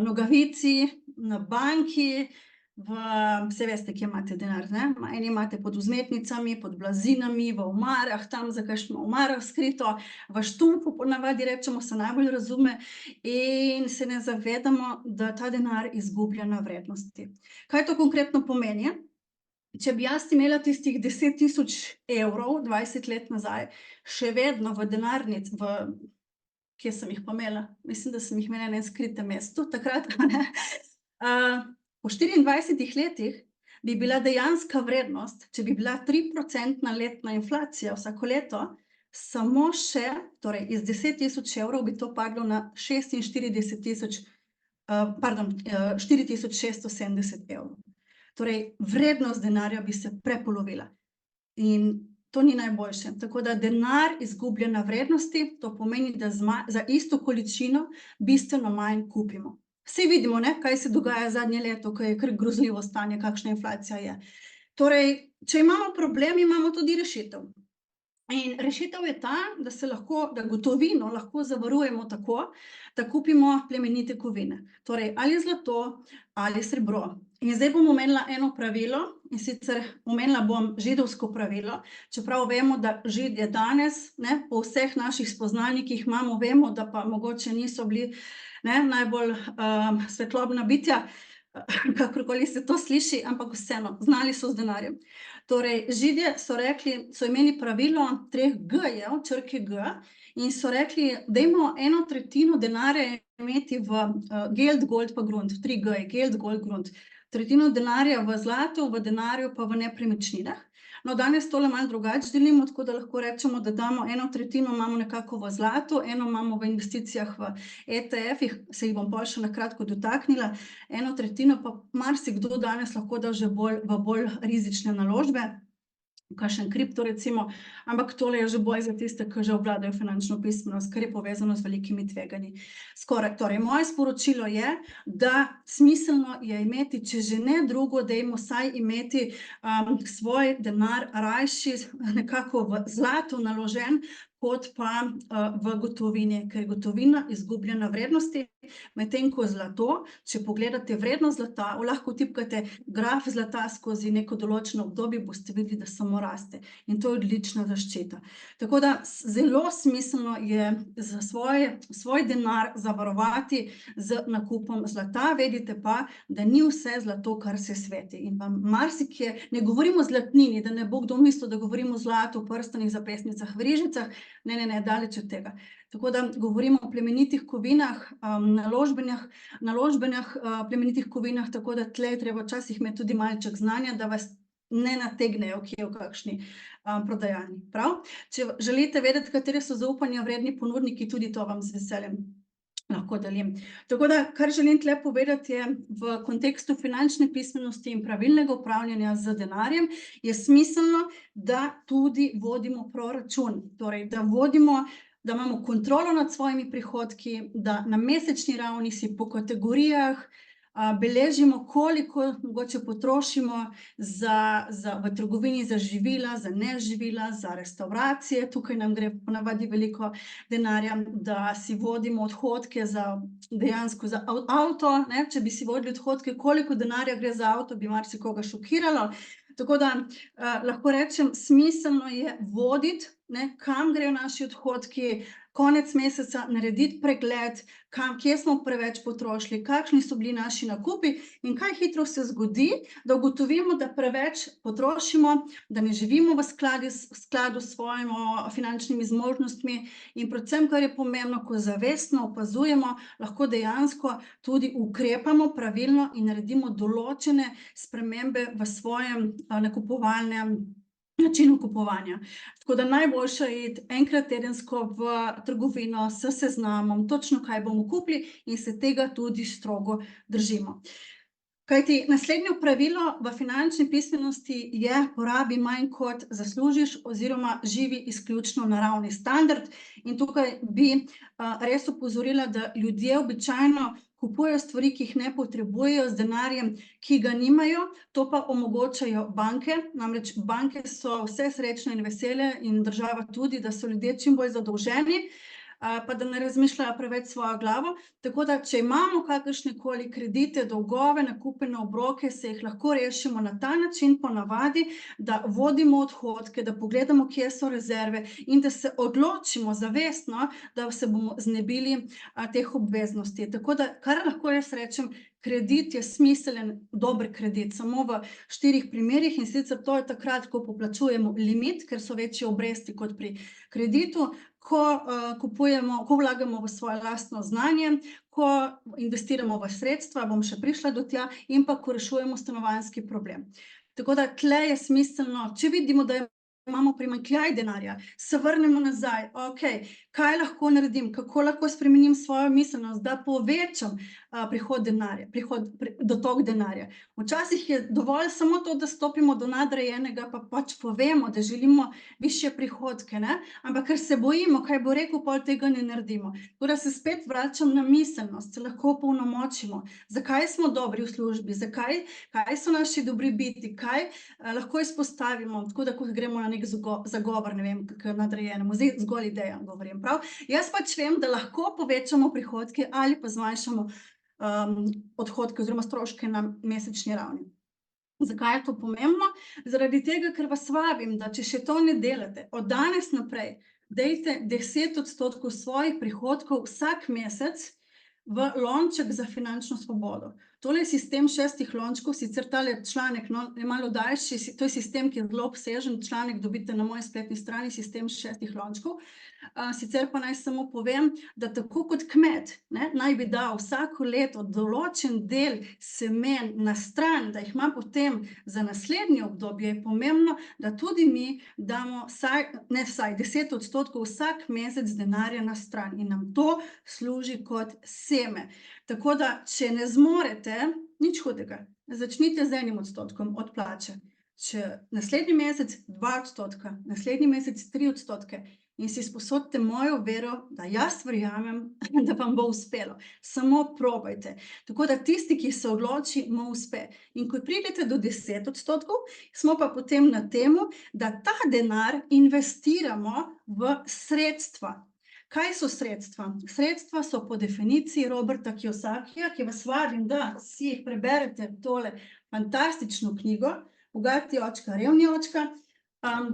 nogavici, na banki, saj veste, kje imate denar, ne? Eni imate pod vzmetnicami, pod blazinami, v omarah, tam za kakšno omarah skrito, v štumfu ponavadi rečemo, se najbolj razume in se ne zavedamo, da ta denar izgublja na vrednosti. Kaj to konkretno pomeni? Če bi jaz imela tistih 10.000 evrov 20 let nazaj, še vedno v denarnici, kje sem jih pa imela? Mislim, da sem jih imela na enem skritem mestu takrat, ne? Po 24 letih bi bila dejanska vrednost, če bi bila 3% letna inflacija vsako leto, samo še, torej iz 10.000 evrov bi to padlo na 4.670 evrov. Torej, vrednost denarja bi se prepolovila. In to ni najboljše. Tako da denar izgublja na vrednosti, to pomeni, da za isto količino bistveno manj kupimo. Vsi vidimo, ne, kaj se dogaja zadnje leto, ko je kar grozljivo stanje, kakšna inflacija je. Torej, če imamo problem, imamo tudi rešitev. In rešitev je ta, da gotovino lahko zavarujemo tako, da kupimo plemenite kovine. Torej, ali zlato ali srebro. In zdaj bom omenila eno pravilo, in sicer omenila bom židovsko pravilo, čeprav vemo, da Židje danes, ne, po vseh naših spoznanjih, ki jih imamo, vemo, da pa mogoče niso bili najbolj svetlobna bitja, kakorkoli se to sliši, ampak vseeno, znali so z denarjem. Torej, Židje so imeli pravilo 3 G-jev, črke G, in so rekli, dajmo 1/3 denarja imeti v Geld, Gold pa Grund, 3 G-je, Geld, Gold, Grund. Tretjino denarja v zlatu, v denarju pa v nepremičninah. No, danes tole malo drugače delimo, tako da lahko rečemo, da damo 1/3 imamo nekako v zlatu, eno imamo v investicijah v ETF-ih, se jih bom pol še na kratko dotaknila, 1/3 pa marsikdo danes lahko da že v bolj rizične naložbe. kakšen kripto recimo, ampak tole je že bolj za tiste, ki že obvladajo finančno pismenost, ker je povezano z velikimi tveganji. Torej, moje sporočilo je, da smiselno je imeti, če že ne drugo, dajmo vsaj imeti svoj denar rajši nekako v zlato naložen, kot pa v gotovini, ker je gotovina izgublja na vrednosti, medtem ko zlato, če pogledate vrednost zlata, lahko tipkate graf zlata skozi neko določeno obdobje, boste videli, da samo raste. In to je odlična zaščita. Tako da zelo smiselno je za svoj denar zavarovati z nakupom zlata, vedite pa, da ni vse zlato, kar se sveti. In vam marsikje, ne govorimo o zlatnini, da ne bo kdo mislil, da govorimo o zlatu, prstanih, zapestnicah, verižicah, ne, daleč od tega. Tako da govorimo o plemenitih kovinah, naložbenih plemenitih kovinah, tako da tle je treba včasih imeti tudi malček znanja, da vas ne nategnejo kje v kakšni prodajalni. Prav? Če želite vedeti, kateri so zaupanja vredni ponudniki, tudi to vam z veseljem lahko delim. Tako da, kar želim tle povedati je, v kontekstu finančne pismenosti in pravilnega upravljanja z denarjem, je smiselno, da tudi vodimo proračun. Torej, da imamo kontrolo nad svojimi prihodki, da na mesečni ravni si po kategorijah beležimo, koliko mogoče potrošimo v trgovini za živila, za neživila, za restavracije, tukaj nam gre ponavadi veliko denarja, da si vodimo odhodke dejansko za avto, ne, če bi si vodili odhodke, koliko denarja gre za avto, bi marsikoga šokiralo. Tako da lahko rečem, smiselno je voditi, ne, kam grejo naši odhodki, konec meseca narediti pregled, kje smo preveč potrošili, kakšni so bili naši nakupi in kaj hitro se zgodi, da ugotovimo, da preveč potrošimo, da ne živimo v skladu s svojimi finančnimi zmožnostmi in predvsem, kar je pomembno, ko zavestno opazujemo, lahko dejansko tudi ukrepamo pravilno in naredimo določene spremembe v svojem nakupovalnem načinu kupovanja. Tako da najboljše je iti enkrat tedensko v trgovino s seznamom, točno kaj bomo kupili in se tega tudi strogo držimo. Kajti naslednje pravilo v finančni pismenosti je: porabi manj, kot zaslužiš, oziroma živi izključno naravni standard. In tukaj bi res opozorila, da ljudje običajno kupujejo stvari, ki jih ne potrebujejo, z denarjem, ki ga nimajo, to pa omogočajo banke. Namreč banke so vse srečne in vesele in država tudi, da so ljudje čim bolj zadolženi, pa da ne razmišljajo preveč svojo glavo. Tako da, če imamo kakršnekoli kredite, dolgove, nakupe na obroke, se jih lahko rešimo na ta način ponavadi, da vodimo odhodke, da pogledamo, kje so rezerve in da se odločimo zavestno, da se bomo znebili teh obveznosti. Tako da, kar lahko jaz rečem, kredit je smiselen, dober kredit, samo v 4 primerih, in sicer to je takrat, ko poplačujemo limit, ker so večje obresti kot pri kreditu, ko vlagamo v svoje lastno znanje, ko investiramo v sredstva, bom še prišla do tja, in pa ko rešujemo stanovanjski problem. Tako da tle je smiselno, če vidimo, da imamo primanjkljaj denarja, se vrnemo nazaj, kaj lahko naredim, kako lahko spremenim svojo miselnost, da povečam dotok denarja. Včasih je dovolj samo to, da stopimo do nadrejenega, pa pač povemo, da želimo višje prihodke, ne? Ampak ker se bojimo, kaj bo rekel, pol tega ne naredimo. Torej se spet vračam na miselnost, se lahko opolnomočimo, zakaj smo dobri v službi, kaj so naši dobri biti, kaj lahko izpostavimo, tako da ko gremo na nek zagovor, ne vem, k nadrejenemu, zdaj zgolj ideja govorim, prav? Jaz pač vem, da lahko povečamo prihodke ali pa zmanjšamo odhodke oziroma stroške na mesečni ravni. Zakaj je to pomembno? Zaradi tega, ker vas vabim, da če še to ne delate, od danes naprej dajte 10% svojih prihodkov vsak mesec v lonček za finančno svobodo. Tole je sistem 6 lončkov, sicer tale članek je malo daljši, to je sistem, ki je zelo obsežen, članek dobite na moji spletni strani, sistem 6 lončkov. Sicer pa naj samo povem, da tako kot kmet, ne, naj bi dal vsako leto določen del semen na stran, da jih ima potem za naslednje obdobje, je pomembno, da tudi mi damo vsaj 10% vsak mesec denarja na stran in nam to služi kot seme. Tako da, če ne zmorete, nič hudega, začnite z 1% od plače. če naslednji mesec 2%, naslednji mesec 3% in si sposodite mojo vero, da jaz verjamem, da vam bo uspelo. Samo probajte. Tako da tisti, ki se odloči, mu uspe. In ko pridete do 10%, smo pa potem na temu, da ta denar investiramo v sredstva. Kaj so sredstva? Sredstva so po definiciji Roberta Kiyosakija, ki vas vabim, da si preberete tole fantastično knjigo, Bogati očka, revni očka.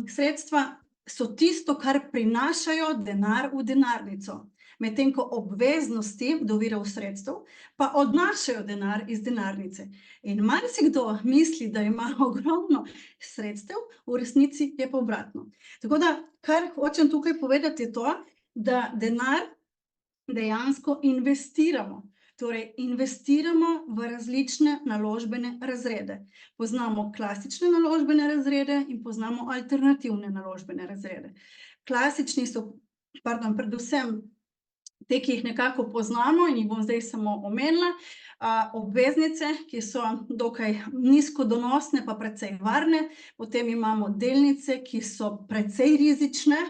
Sredstva so tisto, kar prinašajo denar v denarnico. Medtem ko obveznosti do virov sredstev pa odnašajo denar iz denarnice. In marsikdo misli, da ima ogromno sredstev, v resnici je pa obratno. Tako da, kar hočem tukaj povedati, je to, da denar dejansko investiramo. Torej, investiramo v različne naložbene razrede. Poznamo klasične naložbene razrede in poznamo alternativne naložbene razrede. Klasični so, predvsem te, ki jih nekako poznamo in jih bom zdaj samo omenila, obveznice, ki so dokaj nizkodonosne pa precej varne, potem imamo delnice, ki so precej rizične,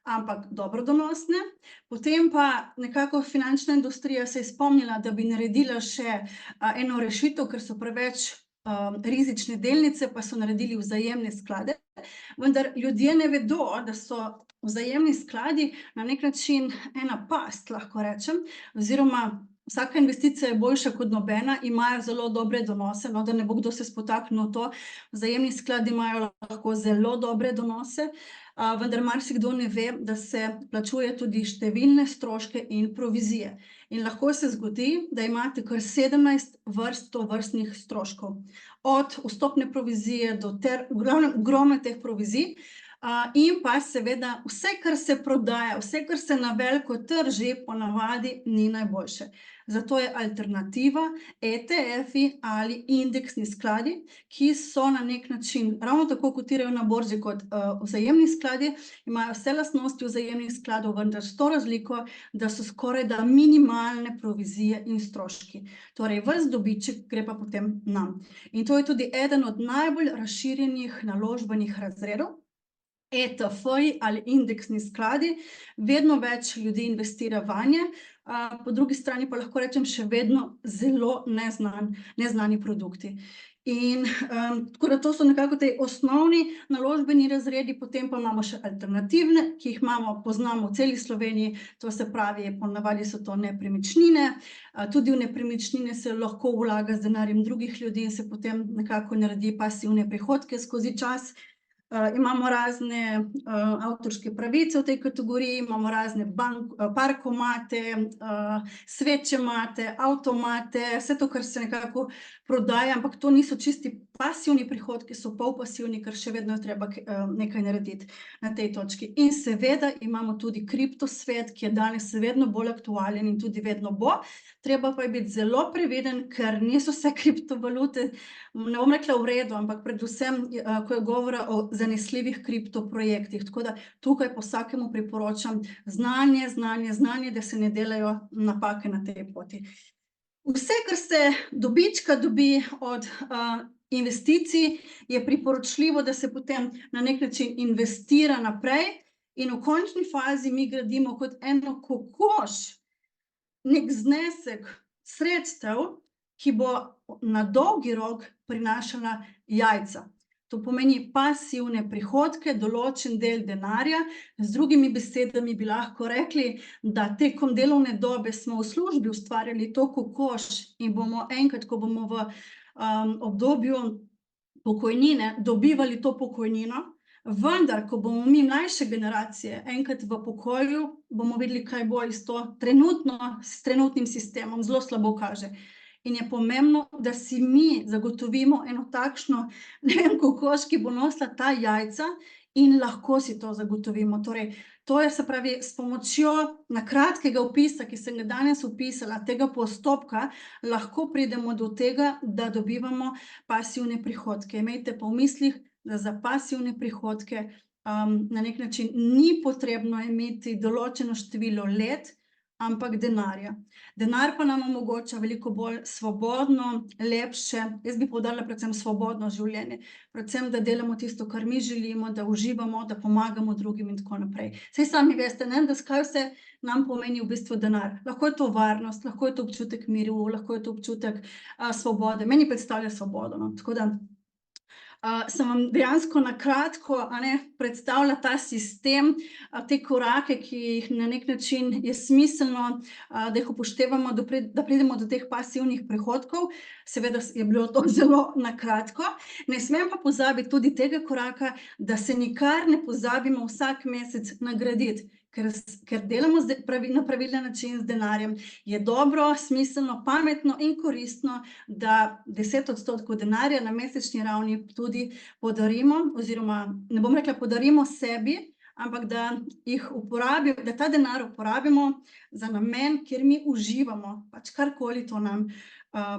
ampak dobrodonosne. Potem pa nekako finančna industrija se je spomnila, da bi naredila še eno rešitev, ker so preveč rizične delnice, pa so naredili vzajemne sklade. Vendar ljudje ne vedo, da so vzajemni skladi na nek način ena past, lahko rečem, oziroma vsaka investicija je boljša kot nobena, imajo zelo dobre donose, no, da ne bo kdo se spotaknil v to. Vzajemni skladi imajo lahko zelo dobre donose, vendar marsikdo ne ve, da se plačuje tudi številne stroške in provizije. In lahko se zgodi, da imate kar 17 vrst tovrstnih stroškov. Od vstopne provizije do ogromno teh provizij, in pa seveda vse, kar se prodaja, vse, kar se na veliko trži, ponavadi ni najboljše. Zato je alternativa ETF-i ali indeksni skladi, ki so na nek način ravno tako kotirajo na borzi kot vzajemni skladi, imajo vse lastnosti vzajemnih skladov, vendar s to razliko, da so skorajda minimalne provizije in stroški. Torej, ves dobiček gre pa potem nam. In to je tudi eden od najbolj razširjenih naložbenih razredov. ETF-ji ali indeksni skladi, vedno več ljudi investira vanje, po drugi strani pa lahko rečem še vedno zelo neznani produkti. In tako da to so nekako ti osnovni naložbeni razredi, potem pa imamo še alternativne, ki jih poznamo v celi Sloveniji, to se pravi, ponavadi so to nepremičnine, tudi v nepremičnine se lahko vlaga z denarjem drugih ljudi in se potem nekako naredi pasivne prihodke skozi čas. Imamo razne avtorske pravice v tej kategoriji, imamo razne parkomate, svečemate, avtomate, vse to, kar se nekako prodaja, ampak to niso čisti pasivni prihodki, so polpasivni, ker še vedno je treba nekaj narediti na tej točki. In seveda imamo tudi kriptosvet, ki je danes vedno bolj aktualen in tudi vedno bo. Treba pa je biti zelo previden, ker niso vse kriptovalute, ne bom rekla v redu, ampak predvsem, ko je govora o zanesljivih kriptoprojektih. Tako da tukaj po vsakemu priporočam znanje, da se ne delajo napake na tej poti. Vse, kar se dobička dobi od investicij, je priporočljivo, da se potem na nek način investira naprej in v končni fazi mi gradimo kot eno kokoš, nek znesek sredstev, ki bo na dolgi rok prinašala jajca. To pomeni pasivne prihodke, določen del denarja, z drugimi besedami bi lahko rekli, da tekom delovne dobe smo v službi ustvarjali to kokoš in bomo enkrat, ko bomo v obdobju pokojnine dobivali to pokojnino, vendar, ko bomo mi mlajše generacije enkrat v pokoju, bomo videli, kaj bo s trenutnim sistemom, zelo slabo kaže. In je pomembno, da si mi zagotovimo eno takšno kokoš, ki bo nosila ta jajca in lahko si to zagotovimo. Torej, to je, se pravi, s pomočjo na kratkega opisa, ki sem ga danes opisala, tega postopka, lahko pridemo do tega, da dobivamo pasivne prihodke. Imejte pa v mislih, da za pasivne prihodke na nek način ni potrebno imeti določeno število let, ampak denarja. Denar pa nam omogoča veliko bolj svobodno, lepše, jaz bi poudarila predvsem svobodno življenje, predvsem, da delamo tisto, kar mi želimo, da uživamo, da pomagamo drugim in tako naprej. Saj sami veste, ne, da kaj vse nam pomeni v bistvu denar. Lahko je to varnost, lahko je to občutek miru, lahko je to občutek svobode. Meni predstavlja svobodo, no. Tako da sem vam dejansko na kratko predstavila ta sistem, te korake, ki jih na nek način je smiselno, da jih upoštevamo, da pridemo do teh pasivnih prihodkov. Seveda je bilo to zelo na kratko. Ne smem pa pozabiti tudi tega koraka, da se nikar ne pozabimo vsak mesec nagraditi, ker delamo na pravilen način z denarjem, je dobro, smiselno, pametno in koristno, da 10% denarja na mesečni ravni tudi podarimo, oziroma ne bom rekla podarimo sebi, ampak da ta denar uporabimo za namen, kjer mi uživamo, pač karkoli to nam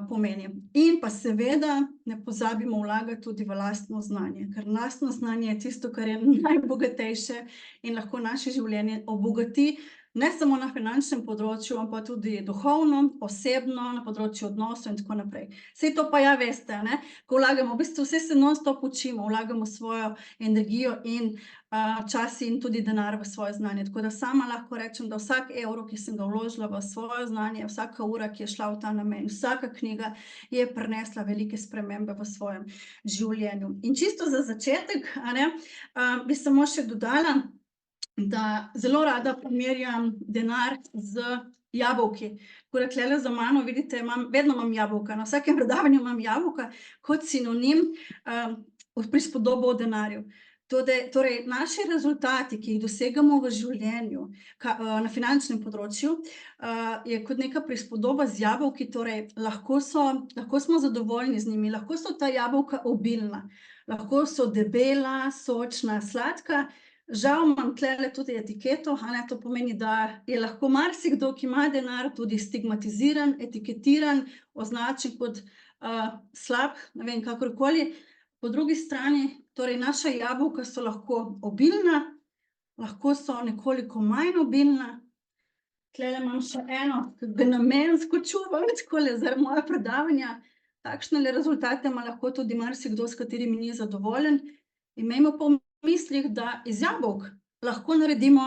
pomeni. In pa seveda ne pozabimo vlagati tudi v lastno znanje, ker lastno znanje je tisto, kar je najbogatejše in lahko naše življenje obogati, ne samo na finančnem področju, ampak tudi duhovno, osebno, na področju odnosov in tako naprej. Saj to pa ja veste, ne, ko vlagamo, v bistvu vse se non-stop učimo, vlagamo svojo energijo in čas in tudi denar v svoje znanje. Tako da sama lahko rečem, da vsak evro, ki sem ga vložila v svoje znanje, vsaka ura, ki je šla v ta namen, vsaka knjiga je prinesla velike spremembe v svojem življenju. In čisto za začetek, bi samo še dodala, da zelo rada primerjam denar z jabolki. Tako da tulele za mano vidite, vedno imam jabolka, na vsakem predavanju imam jabolka kot sinonim, prispodobo o denarju. Torej, naši rezultati, ki jih dosegamo v življenju, na finančnem področju, je kot neka prispodoba z jabolki, torej lahko smo zadovoljni z njimi, lahko so ta jabolka obilna, lahko so debela, sočna, sladka. Žal imam tulele tudi etiketo, to pomeni, da je lahko marsikdo, ki ima denar, tudi stigmatiziran, etiketiran, označen kot slab, ne vem, kakorkoli. Po drugi strani, torej naša jabolka so lahko obilna, lahko so nekoliko manj obilna. Tulele imam še eno, ki ga namensko čuvam, takole za moja predavanja. Takšnele rezultate ima lahko tudi marsikdo, s katerimi ni zadovoljen. Imejmo pa v mislih, da iz jabolk lahko naredimo,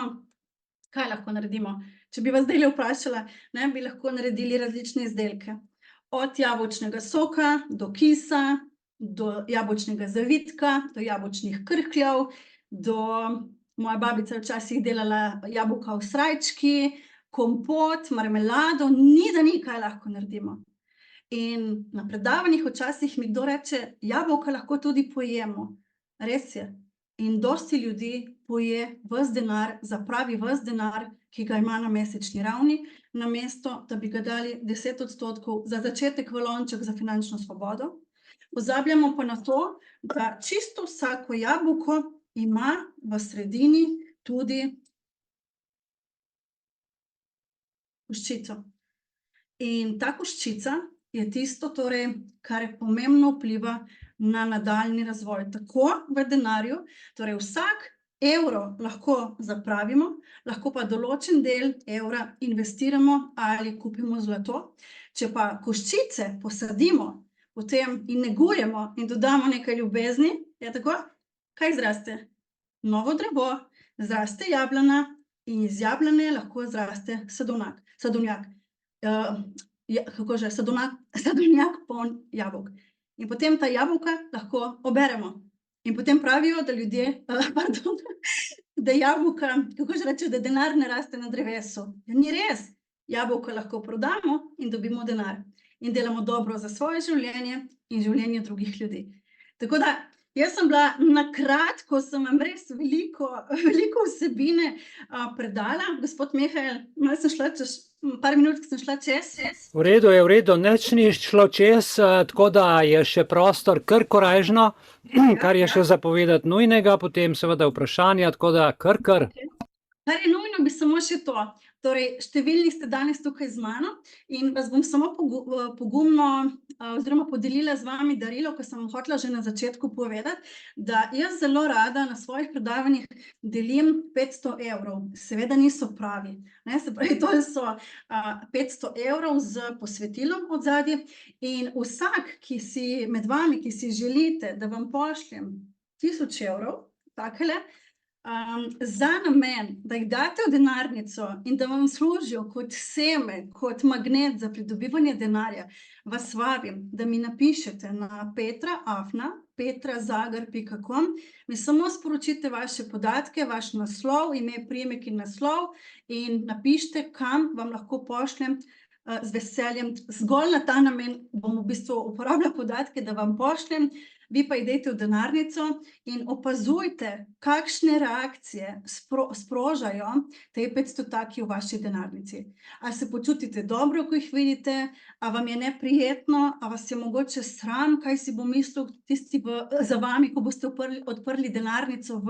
kaj lahko naredimo? Če bi vas zdajle vprašala, bi lahko naredili različne izdelke. Od jabolčnega soka do kisa, do jabolčnega zavitka, do jabolčnih krhljev, moja babica je včasih delala jabolka v srajčki, kompot, marmelado, ni da ni, kaj lahko naredimo. In na predavanjih včasih mi kdo reče, jabolka lahko tudi pojemo. Res je. In dosti ljudi poje ves denar, zapravi ves denar, ki ga ima na mesečni ravni, namesto da bi ga dali 10% za začetek v lonček za finančno svobodo. Pozabljamo pa na to, da čisto vsako jabolko ima v sredini tudi koščico. In ta koščica je tisto, torej, kar pomembno vpliva na nadaljnji razvoj, tako v denarju, torej vsak evro lahko zapravimo, lahko pa določen del evra investiramo ali kupimo zlato. Če pa koščice posadimo, potem in negujemo in dodamo nekaj ljubezni, je tako, kaj zraste? Novo drevo, zraste jablana in iz jablane lahko zraste sadovnjak. Sadovnjak poln jabolk. In potem ta jabolka lahko oberemo. In potem pravijo, da ljudje, da jabolka, kako že rečejo, da denar ne raste na drevesu. Ja, ni res. Jabolka lahko prodamo in dobimo denar. In delamo dobro za svoje življenje in življenje drugih ljudi. Tako da, jaz sem bila na kratko, sem vam res veliko vsebine predala. Gospod Mihael, malo sem šla čez, par minut, ko sem šla čez. V redu, nič ni šlo čez, tako da je še prostor kar korajžno, kar je še zapovedati nujnega, potem seveda vprašanja, tako da kar. Kar je nujno, bi samo še to, Torej, številni ste danes tukaj z mano in vas bom samo pogumno oziroma podelila z vami darilo, ko sem hotela že na začetku povedati, da jaz zelo rada na svojih predavanjih delim 500 evrov. Seveda niso pravi, ne, se pravi, to so 500 evrov z posvetilom odzadaj in vsak, ki si med vami, ki si želite, da vam pošljem 1000 evrov, takele, za namen, da jih date v denarnico in da vam služijo kot seme, kot magnet za pridobivanje denarja, vas vabim, da mi napišete na petra@petrazagar.com, mi samo sporočite vaše podatke, vaš naslov, ime, priimek in naslov in napišite, kam vam lahko pošljem z veseljem. Zgolj na ta namen bom v bistvu uporabljala podatke, da vam pošljem, vi pa idete v denarnico in opazujte, kakšne reakcije sprožajo te 500 v vaši denarnici. A se počutite dobro, ko jih vidite, a vam je neprijetno, a vas je mogoče sram, kaj si bo mislil tisti za vami, ko boste odprli denarnico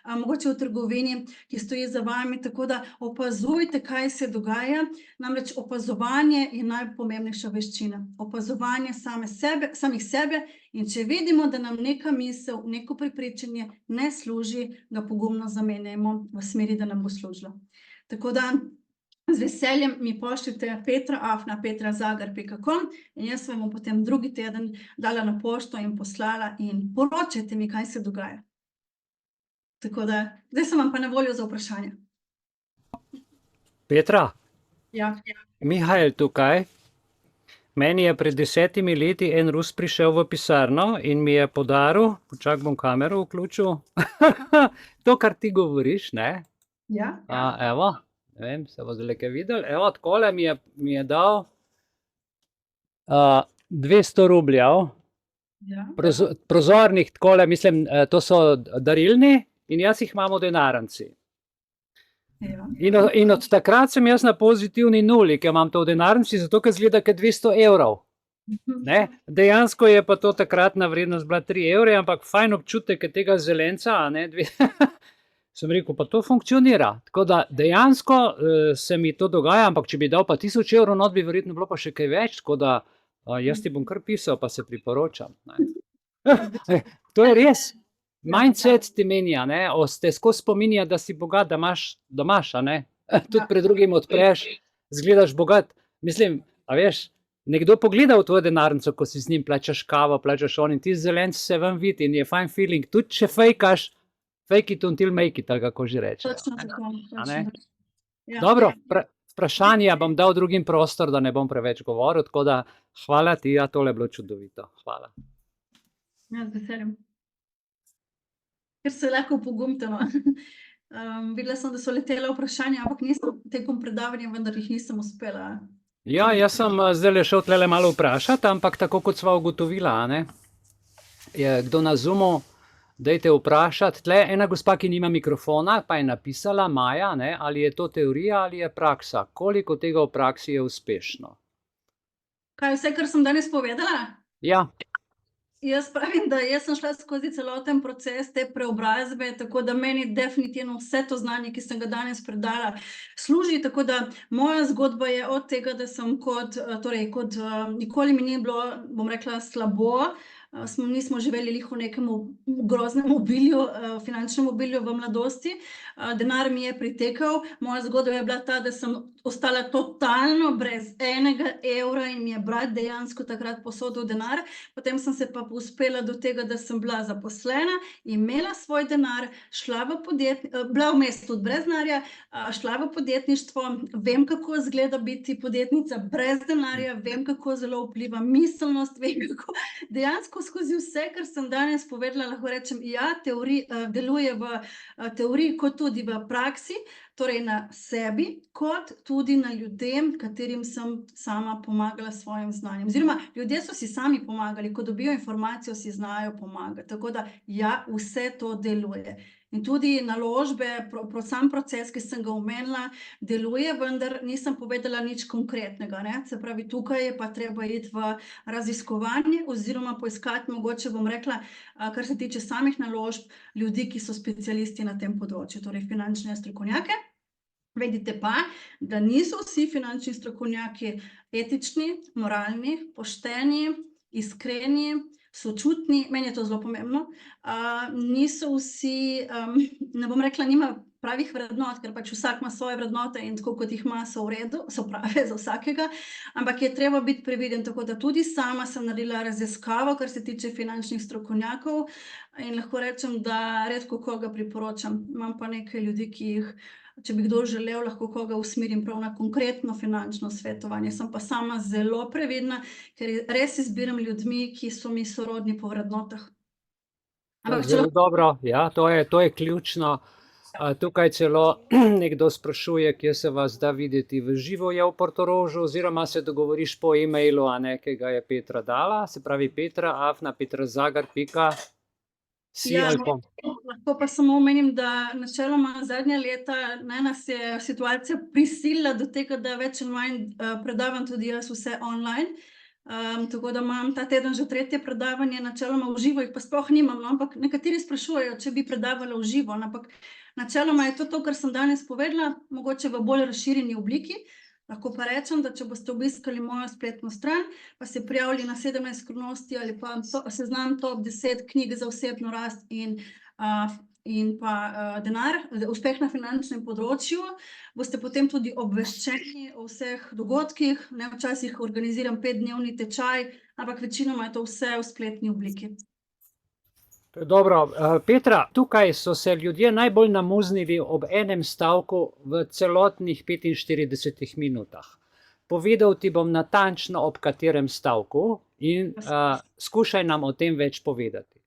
mogoče v trgovini, ki stoji za vami, tako da opazujte, kaj se dogaja. Namreč opazovanje je najpomembnejša veščina. Opazovanje samih sebe in če vidimo, da nam neka misel, neko prepričanje ne služi, ga pogumno zamenjajmo v smeri, da nam bo služilo. Tako da z veseljem mi pošljite petra@petrazagar.com in jaz vam bom potem drugi teden dala na pošto in poslala in poročajte mi, kaj se dogaja. Tako da, zdaj sem vam pa na voljo za vprašanja. Petra, Ja. Mihajl tukaj. Meni je pred 10 leti en Rus prišel v pisarno in mi je podaril, počak bom kamero vključil, to, kar ti govoriš, ne? Ja. Evo, ne vem, se bo zdaj kaj videli. Evo, takole mi je dal 200 rubljev, Ja. prozornih, takole, mislim, to so darilni in jaz jih imam v denarnici. Ja. In od takrat sem jaz na pozitivni nuli, ker imam to v denarnici, zato ker izgleda kot 200 evrov. Ne? Dejansko je pa to takratna vrednost bila 3 evre, ampak fajn občutek je tega zelenca, a ne, sem rekel, pa to funkcionira. Tako da dejansko se mi to dogaja, ampak če bi dal pa 1000 evrov, not bi verjetno bilo pa še kaj več, tako da jaz ti bom kar pisal, pa se priporočam. Ne? To je res. Mindset ti menja, ne, te skozi spominja, da si bogat, da imaš, a ne, tudi pred drugim odpreš, izgledaš bogat, mislim, a veš, nekdo pogleda v tvojo denarnico, ko si z njim plačaš kavo, plačaš on in ti zelenc se ven vidi in je fine feeling, tudi če fejkaš, fake it until make it, ali kako že rečejo. Točno tako. Ja. Dobro, vprašanja bom dal drugim prostor, da ne bom preveč govoril, tako da hvala ti, ja, tole je bilo čudovito, hvala. Ja, z veseljem. Ker se lahko pogumite, no. Videla sem, da so letela vprašanja, ampak tekom predavanja, vendar jih nisem uspela. Ja, jaz sem zdajle šel tlele malo vprašati, ampak tako kot sva ugotovila, a ne, je kdo na Zoomu, dajte vprašati, tle ena gospa, ki nima mikrofona, pa je napisala, Maja, ne, ali je to teorija ali je praksa, koliko tega v praksi je uspešno? Kaj vse, kar sem danes povedala? Ja. Jaz pravim, da jaz sem šla skozi celoten proces te preobrazbe, tako da meni definitivno vse to znanje, ki sem ga danes predala, služi, tako da moja zgodba je od tega, da sem nikoli mi ni bilo, bom rekla, slabo, nismo živeli lih v nekem groznem obilju, finančnem obilju v mladosti, denar mi je pritekal, moja zgodba je bila ta, da sem ostala totalno brez enega evra in mi je brat dejansko takrat posodil denar, potem sem se pa uspela do tega, da sem bila zaposlena, imela svoj denar, bila vmes tudi brez denarja, šla v podjetništvo, vem, kako izgleda biti podjetnica brez denarja, vem, kako zelo vpliva miselnost, vem, kako dejansko skozi vse, kar sem danes povedala, lahko rečem, ja, deluje v teoriji kot tudi v praksi, torej na sebi, kot tudi na ljudem, katerim sem sama pomagala s svojim znanjem. Oziroma, ljudje so si sami pomagali, ko dobijo informacijo, si znajo pomagati. Tako da, ja, vse to deluje. In tudi naložbe, sam proces, ki sem ga omenila, deluje, vendar nisem povedala nič konkretnega, ne. Se pravi, tukaj je pa treba iti v raziskovanje oziroma poiskati, mogoče bom rekla, kar se tiče samih naložb, ljudi, ki so specialisti na tem področju, torej finančne strokovnjake. Vedite pa, da niso vsi finančni strokovnjaki etični, moralni, pošteni, iskreni, sočutni, meni je to zelo pomembno. Niso vsi, ne bom rekla, nimajo pravih vrednot, ker pač vsak ima svoje vrednote in tako kot jih ima, so v redu, so prave za vsakega, ampak je treba biti previden, tako da tudi sama sem naredila raziskavo, kar se tiče finančnih strokovnjakov, in lahko rečem, da redko koga priporočam. Imam pa nekaj ljudi, ki jih, če bi kdo želel, lahko koga usmerim prav na konkretno finančno svetovanje. Sem pa sama zelo previdna, ker res izbiram ljudmi, ki so mi sorodni po vrednotah. Ampak če Zelo dobro, ja, to je ključno. Tukaj celo nekdo sprašuje, kje se vas da videti v živo, je v Portorožu, oziroma se dogovoriš po e-mailu, a ne, ki ga je Petra dala, se pravi petra@petrazagar.si Ja, ali pa. lahko pa samo omenim, da načeloma zadnja leta nas je situacija prisilila do tega, da več ali manj predavam tudi jaz vse online. Tako da imam ta teden že 3. predavanje, načeloma v živo jih pa sploh nimam, no, ampak nekateri sprašujejo, če bi predavala v živo, ampak načeloma je to, kar sem danes povedala, mogoče v bolj razširjeni obliki. Lahko pa rečem, da če boste obiskali mojo spletno stran, pa se prijavili na 17 skrivnosti ali pa seznam top 10 knjig za osebno rast in pa denar, uspeh na finančnem področju, boste potem tudi obveščeni o vseh dogodkih. Ne, včasih organiziram 5-dnevni tečaj, ampak večinoma je to vse v spletni obliki. To je dobro. Petra, tukaj so se ljudje najbolj namuznili ob enem stavku v celotnih 45 minutah. Povedal ti bom natančno, ob katerem stavku, in skušaj nam o tem več povedati.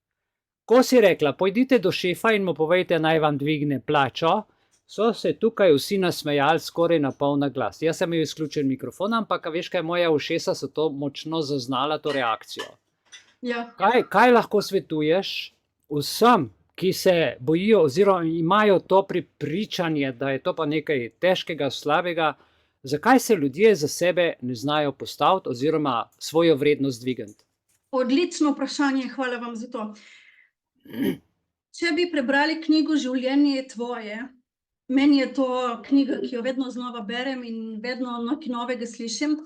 Ko si rekla, pojdite do šefa in mu povejte, naj vam dvigne plačo, so se tukaj vsi nasmejali skoraj na poln glas. Jaz sem imel izključen mikrofon, ampak veš kaj, moja ušesa so to močno zaznala, to reakcijo. Ja. Kaj lahko svetuješ vsem, ki se bojijo oziroma imajo to prepričanje, da je to pa nekaj težkega, slabega, zakaj se ljudje za sebe ne znajo postaviti oziroma svojo vrednost dvigniti? Odlično vprašanje, hvala vam za to. Če bi prebrali knjigo Življenje je tvoje, meni je to knjiga, ki jo vedno znova berem in vedno nekaj novega slišim,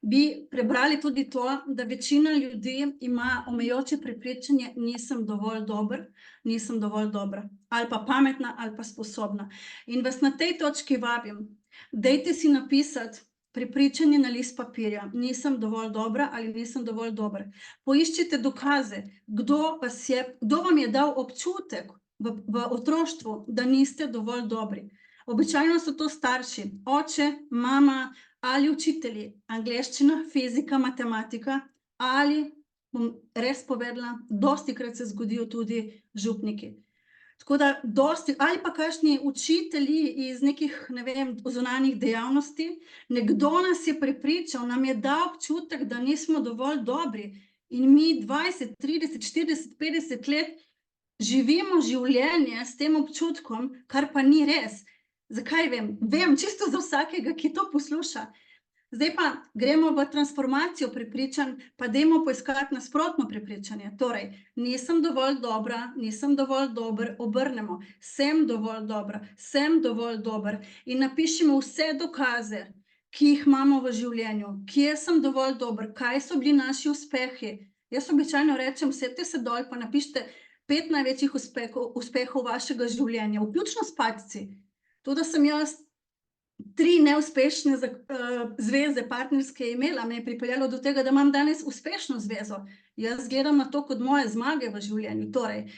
bi prebrali tudi to, da večina ljudi ima omejujoče prepričanje, nisem dovolj dober, nisem dovolj dobra, ali pa pametna, ali pa sposobna. In vas na tej točki vabim, dajte si napisati prepričanje na list papirja, nisem dovolj dobra ali nisem dovolj dober. Poiščite dokaze, kdo vam je dal občutek v otroštvu, da niste dovolj dobri. Običajno so to starši, oče, mama ali učitelji, angleščina, fizika, matematika, ali, bom res povedala, dostikrat se zgodijo tudi župniki. Tako da ali pa kakšni učitelji iz nekih, ne vem, zunanjih dejavnosti, nekdo nas je prepričal, nam je dal občutek, da nismo dovolj dobri in mi 20, 30, 40, 50 let živimo življenje s tem občutkom, kar pa ni res. Zakaj vem? Vem čisto za vsakega, ki to posluša. Zdaj pa gremo v transformacijo prepričanj, pa dajmo poiskati nasprotno prepričanje. Torej, nisem dovolj dobra, nisem dovolj dober, obrnemo. Sem dovolj dobra, sem dovolj dober. In napišemo vse dokaze, ki jih imamo v življenju. Kje sem dovolj dober, kaj so bili naši uspehi. Jaz običajno rečem, sedite se dol, pa napišite 5 največjih uspehov vašega življenja, vključno s padci. To, da sem jaz 3 neuspešne zveze partnerske imela, me je pripeljalo do tega, da imam danes uspešno zvezo. Jaz gledam na to kot moje zmage v življenju. Torej,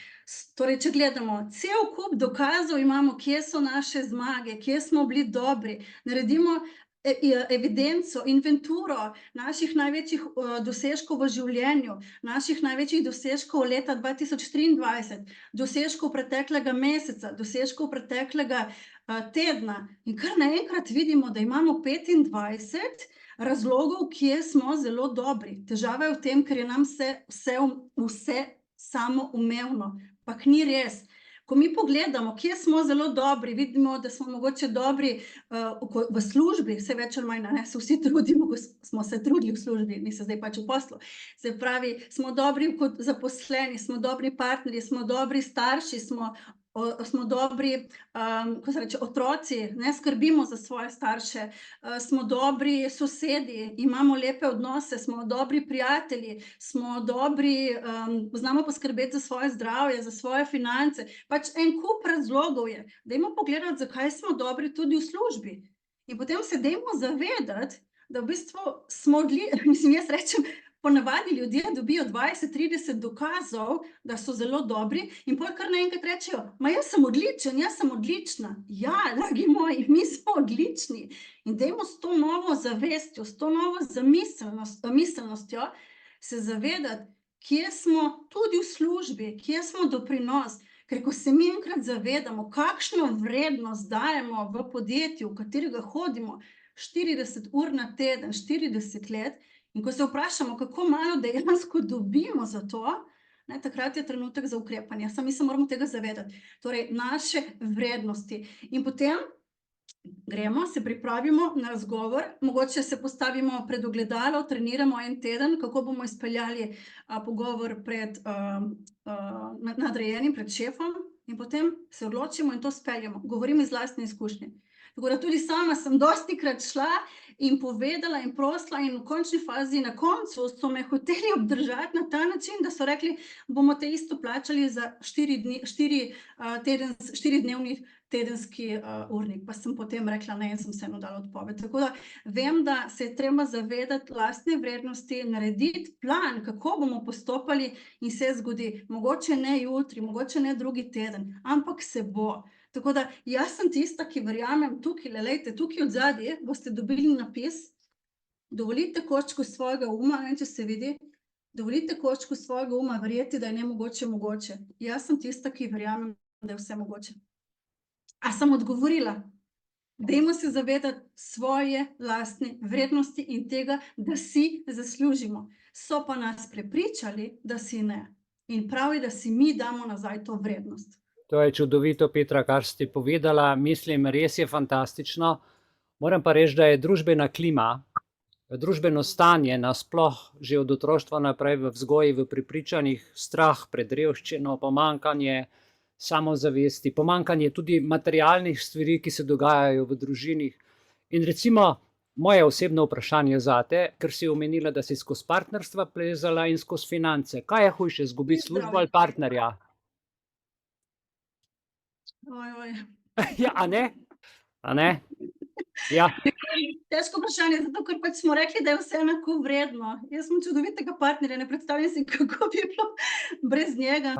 če gledamo, cel kup dokazov imamo, kje so naše zmage, kje smo bili dobri. Naredimo evidenco, inventuro naših največjih dosežkov v življenju, naših največjih dosežkov leta 2023, dosežkov preteklega meseca, dosežkov preteklega tedna. In kar naenkrat vidimo, da imamo 25 razlogov, kje smo zelo dobri. Težava je v tem, ker je nam vse samoumevno, pa ni res. Ko mi pogledamo, kje smo zelo dobri, vidimo, da smo mogoče dobri v službi, se več ali manj, ne, se vsi trudimo, smo se trudili v službi, mi se zdaj pač v poslu. Se pravi, smo dobri kot zaposleni, smo dobri partnerji, smo dobri starši, smo smo dobri, ko se reče, otroci, ne, skrbimo za svoje starše, smo dobri sosedi, imamo lepe odnose, smo dobri prijatelji, smo dobri, znamo poskrbeti za svoje zdravje, za svoje finance. Pač en kup razlogov je. Dajmo pogledati, zakaj smo dobri tudi v službi. In potem se dajmo zavedati, da v bistvu smo mislim, jaz rečem, ponavadi ljudje dobijo 20-30 dokazov, da so zelo dobri in pol kar naenkrat rečejo, jaz sem odličen, jaz sem odlična. Ja, dragi moji, mi smo odlični. In dajmo s to novo zavestjo, s to novo miselnostjo se zavedati, kje smo tudi v službi, kje smo doprinos. Ker ko se mi enkrat zavedamo, kakšno vrednost dajemo v podjetju, v katerega hodimo 40 ur na teden, 40 let, in ko se vprašamo, kako malo dejansko dobimo za to, ne, takrat je trenutek za ukrepanje. Samo mi se moramo tega zavedati. Torej, naše vrednosti. In potem gremo, se pripravimo na razgovor, mogoče se postavimo pred ogledalo, treniramo en teden, kako bomo izpeljali pogovor pred nadrejenim, pred šefom, in potem se odločimo in to speljemo. Govorim iz lastne izkušnje. Tako da tudi sama sem dostikrat šla in povedala in prosila in v končni fazi, na koncu so me hoteli obdržati na ta način, da so rekli, bomo te isto plačali za 4-dnevni tedenski urnik. Pa sem potem rekla ne in sem vseeno dala odpoved. Tako da vem, da se je treba zavedati lastne vrednosti, narediti plan, kako bomo postopali in se zgodi. Mogoče ne jutri, mogoče ne drugi teden, ampak se bo. Tako da jaz sem tista, ki verjamem tukaj, lejte, tukaj od zadaj boste dobili napis, dovolite koščku svojega uma, če se vidi, dovolite koščku svojega uma verjeti, da je nemogoče mogoče. Jaz sem tista, ki verjamem, da je vse mogoče. A sem odgovorila? Dajmo se zavedati svoje lastne vrednosti in tega, da si zaslužimo. So pa nas prepričali, da si ne. In prav je, da si mi damo nazaj to vrednost. To je čudovito, Petra, kar ste povedala. Mislim, res je fantastično. Moram pa reči, da je družbena klima, družbeno stanje nasploh že od otroštva naprej v vzgoji, v prepričanjih, strah pred revščino, pomanjkanje samozavesti, pomanjkanje tudi materialnih stvari, ki se dogajajo v družinih. In recimo, moje osebno vprašanje zate, ker si omenila, da si skozi partnerstva plezala in skozi finance. Kaj je hujše, izgubiti službo ali partnerja? Ja, a ne? A ne? Ja. Težko vprašanje, zato ker pač smo rekli, da je vse enako vredno. Jaz sem čudovitega partnerja, ne predstavljam si, kako bi bilo brez njega.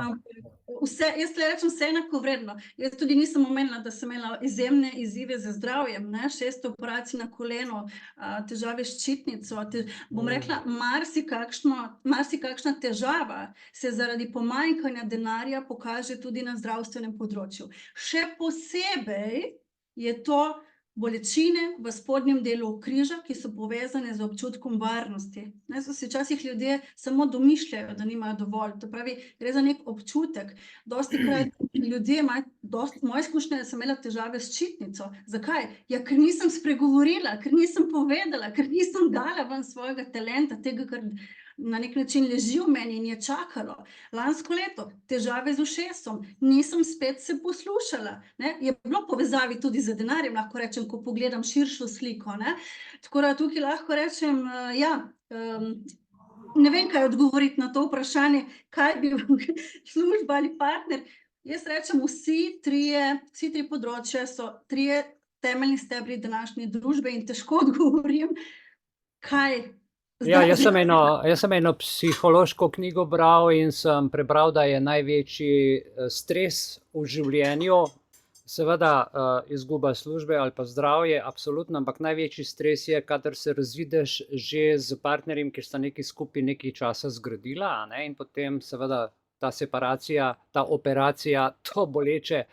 Jaz tle rečem, vse enako vredno. Jaz tudi nisem omenila, da sem imela izjemne izzive z zdravjem, 6 operacij na kolenu, težave s ščitnico. Bom rekla, marsikakšna težava se zaradi pomanjkanja denarja pokaže tudi na zdravstvenem področju. Še posebej je to bolečine v spodnjem delu okriža, ki so povezane z občutkom varnosti. So si včasih ljudje samo domišljajo, da nimajo dovolj. To pravi, gre za nek občutek. Dostikrat ljudje moja izkušnja je, da sem imela težave s ščitnico. Zakaj? Ja, ker nisem spregovorila, ker nisem povedala, ker nisem dala ven svojega talenta, tega, kar na nek način leži v meni in je čakalo. Lansko leto, težave z ušesom, nisem spet se poslušala. Je bilo povezavi tudi z denarjem, lahko rečem, ko pogledam širšo sliko. Tako da tukaj lahko rečem, ja, ne vem, kaj odgovoriti na to vprašanje, kaj bi služba ali partner. Jaz rečem, vsi tri področja so 3 temeljni stebri današnje družbe in težko odgovorim, kaj. Ja, jaz sem eno psihološko knjigo bral in sem prebral, da je največji stres v življenju, seveda izguba službe ali pa zdravje, absolutno, ampak največji stres je, kadar se razideš že z partnerjem, ki sta nekaj skupaj nekaj časa zgradila, in potem seveda ta separacija, ta operacija, to boleče,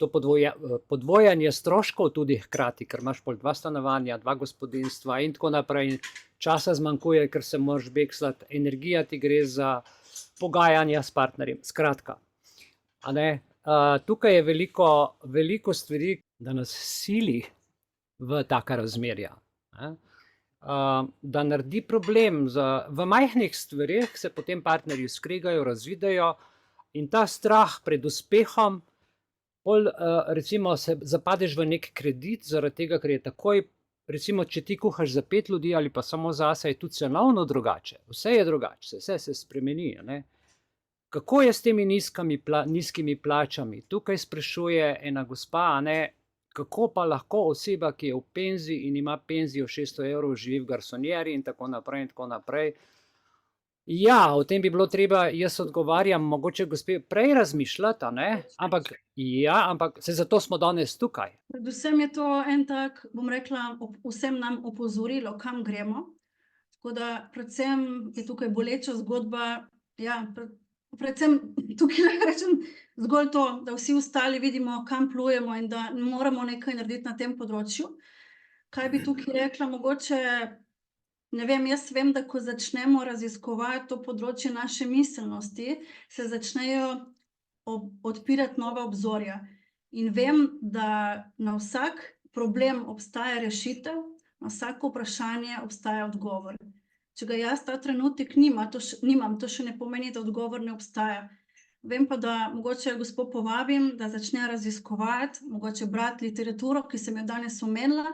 to podvojanje stroškov tudi hkrati, ker imaš pol 2 stanovanja, 2 gospodinjstva in tako naprej. Časa zmanjkuje, ker se moraš bekslati, energija ti gre za pogajanja s partnerjem. Skratka, tukaj je veliko stvari, da nas sili v taka razmerja. Da naredi problem. V majhnih stvareh se potem partnerji skregajo, razvidejo in ta strah pred uspehom pol recimo se zapadeš v nek kredit, zaradi tega, ker je takoj, recimo, če ti kuhaš za 5 ljudi ali pa samo zase, je tudi cenovno drugače. Vse je drugače, vse se spremeni, a ne. Kako je s temi nizkimi plačami? Tukaj sprašuje ena gospa, a ne, kako pa lahko oseba, ki je v penziji in ima penzijo 600 evrov, živi v garsonjeri in tako naprej in tako naprej. Ja, o tem bi bilo treba, jaz odgovarjam, mogoče gospe prej razmišljati, a ne, ampak ja, ampak saj zato smo danes tukaj. Predvsem je to en tak, bom rekla, vsem nam opozorilo, kam gremo. Tako da predvsem je tukaj boleča zgodba, ja, predvsem tukaj lahko rečem zgolj to, da vsi ostali vidimo, kam plujemo in da moramo nekaj narediti na tem področju. Kaj bi tukaj rekla, mogoče, ne vem, jaz vem, da ko začnemo raziskovati to področje naše miselnosti, se začnejo odpirati nova obzorja. In vem, da na vsak problem obstaja rešitev, na vsako vprašanje obstaja odgovor. Če ga jaz ta trenutek nimam, to še ne pomeni, da odgovor ne obstaja. Vem pa, da mogoče gospo povabim, da začne raziskovati, mogoče brati literaturo, ki sem jo danes omenila,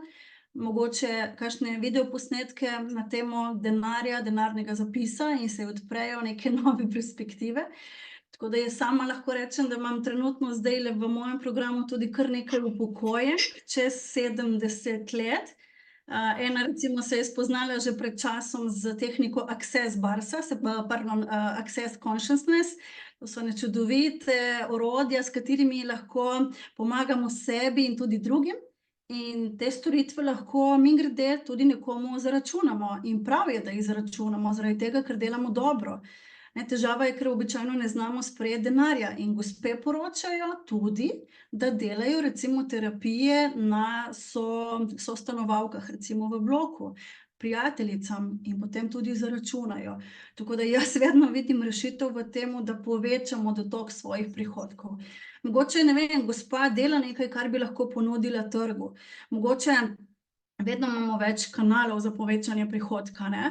mogoče kakšne videoposnetke na temo denarja, denarnega zapisa in se odprejo neke nove perspektive. Tako da jaz sama lahko rečem, da imam trenutno zdajle v mojem programu tudi kar nekaj upokojenk čez 70 let. Ena recimo se je spoznala že pred časom z tehniko Access Barsa, Access Consciousness. To so čudovite orodja, s katerimi lahko pomagamo sebi in tudi drugim. In te storitve lahko mimogrede tudi nekomu zaračunamo. In prav je, da jih zaračunamo, zaradi tega, ker delamo dobro. Težava je, ker običajno ne znamo sprejeti denarja. In gospe poročajo tudi, da delajo recimo terapije na sostanovalkah, recimo v bloku, prijateljicam in potem tudi zaračunajo. Tako da jaz vedno vidim rešitev v tem, da povečamo dotok svojih prihodkov. Mogoče, ne vem, gospa dela nekaj, kar bi lahko ponudila trgu. Mogoče vedno imamo več kanalov za povečanje prihodka, ne.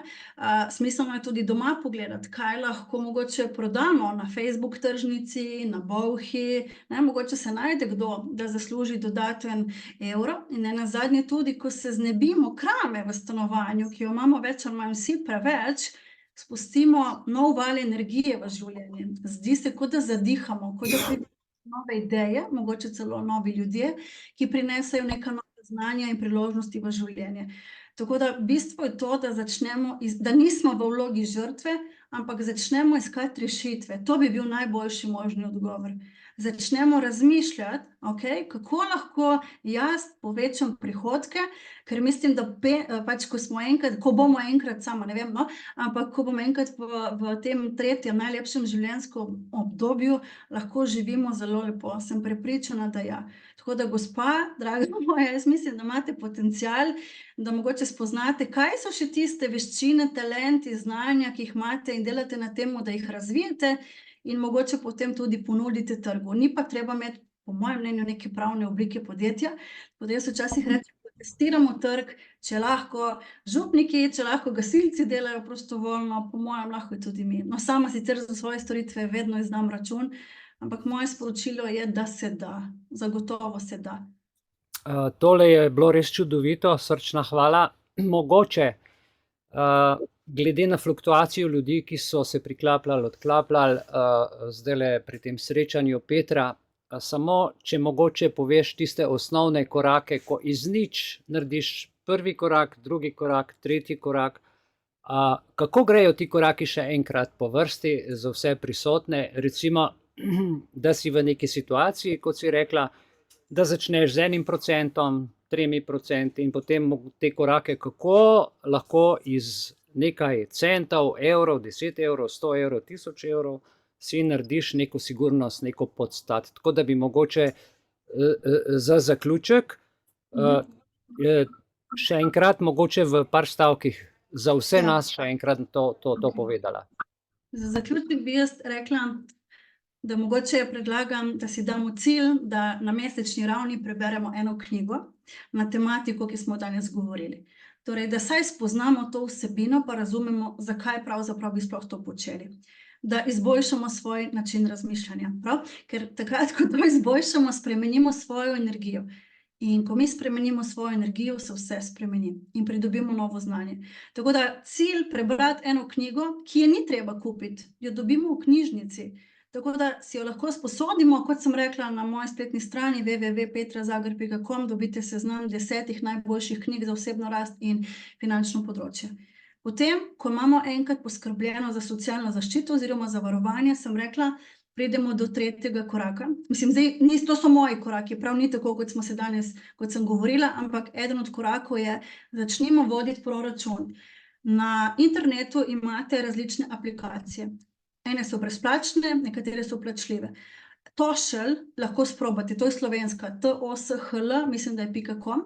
Smiselno je tudi doma pogledati, kaj lahko mogoče prodamo na Facebook tržnici, na Bolhi, ne, mogoče se najde kdo, da zasluži dodaten evro. In nenazadnje tudi, ko se znebimo krame v stanovanju, ki jo imamo več ali manj vsi preveč, spustimo nov val energije v življenje. Zdi se, kot da zadihamo, kot da pridejo nove ideje, mogoče celo novi ljudje, ki prinesejo neka nova znanja in priložnosti v življenje. Tako da bistvo je to, da začnemo, da nismo v vlogi žrtve, ampak začnemo iskati rešitve. To bi bil najboljši možni odgovor. Začnemo razmišljati, okej, kako lahko jaz povečam prihodke, ker mislim, da pač ko bomo enkrat, sama ne vem, no, ampak ko bomo enkrat v tem tretjem najlepšem življenjskem obdobju, lahko živimo zelo lepo. Sem prepričana, da ja. Tako da gospa, draga moja, jaz mislim, da imate potencial, da mogoče spoznate, kaj so še tiste veščine, talenti, znanja, ki jih imate in delate na tem, da jih razvijete in mogoče potem tudi ponudite trgu. Ni pa treba imeti, po mojem mnenju, neke pravne oblike podjetja. Tako da jaz včasih rečem, da testiramo trg, če lahko župniki, če lahko gasilci delajo prostovoljno, po mojem lahko tudi mi. No, sama sicer za svoje storitve vedno izdam račun, ampak moje sporočilo je, da se da. Zagotovo se da. Tole je bilo res čudovito, srčna hvala. Mogoče glede na fluktuacijo ljudi, ki so se priklapljali, odklapljali, zdajle pri tem srečanju Petra, samo če mogoče poveš tiste osnovne korake, ko iz nič narediš prvi korak, drugi korak, tretji korak. Kako grejo ti koraki še enkrat po vrsti za vse prisotne? Recimo, da si v neki situaciji, kot si rekla, da začneš z 1%, 3% in potem te korake, kako lahko iz nekaj centov, evrov, 10 evrov, 100 evrov, 1000 evrov, si narediš neko sigurnost, neko podstat. Tako da bi mogoče za zaključek še enkrat, mogoče v par stavkih, za vse nas še enkrat to povedala. Za zaključek bi jaz rekla, da mogoče predlagam, da si damo cilj, da na mesečni ravni preberemo eno knjigo na tematiko, ki smo danes govorili. Torej, da saj spoznamo to vsebino, pa razumemo, zakaj pravzaprav bi sploh to počeli. da izboljšamo svoj način razmišljanja. Prav? Ker takrat, ko to izboljšamo, spremenimo svojo energijo. In ko mi spremenimo svojo energijo, se vse spremeni in pridobimo novo znanje. Tako da cilj prebrati eno knjigo, ki je ni treba kupiti, jo dobimo v knjižnici. Tako da si jo lahko sposodimo, kot sem rekla, na moji spletni strani www.petrazagar.com dobite seznam 10 najboljših knjig za osebno rast in finančno področje. Potem, ko imamo enkrat poskrbljeno za socialno zaščito oziroma zavarovanje, sem rekla, pridemo do tretjega koraka. Mislim, zdaj, to so moji koraki, prav ni tako, kot smo se danes, kot sem govorila, ampak eden od korakov je, začnimo voditi proračun. Na internetu imate različne aplikacije. Ene so brezplačne, nekatere so plačljive. Tošelj lahko sprobate, to je slovenska, TOSHL, mislim, da je .com.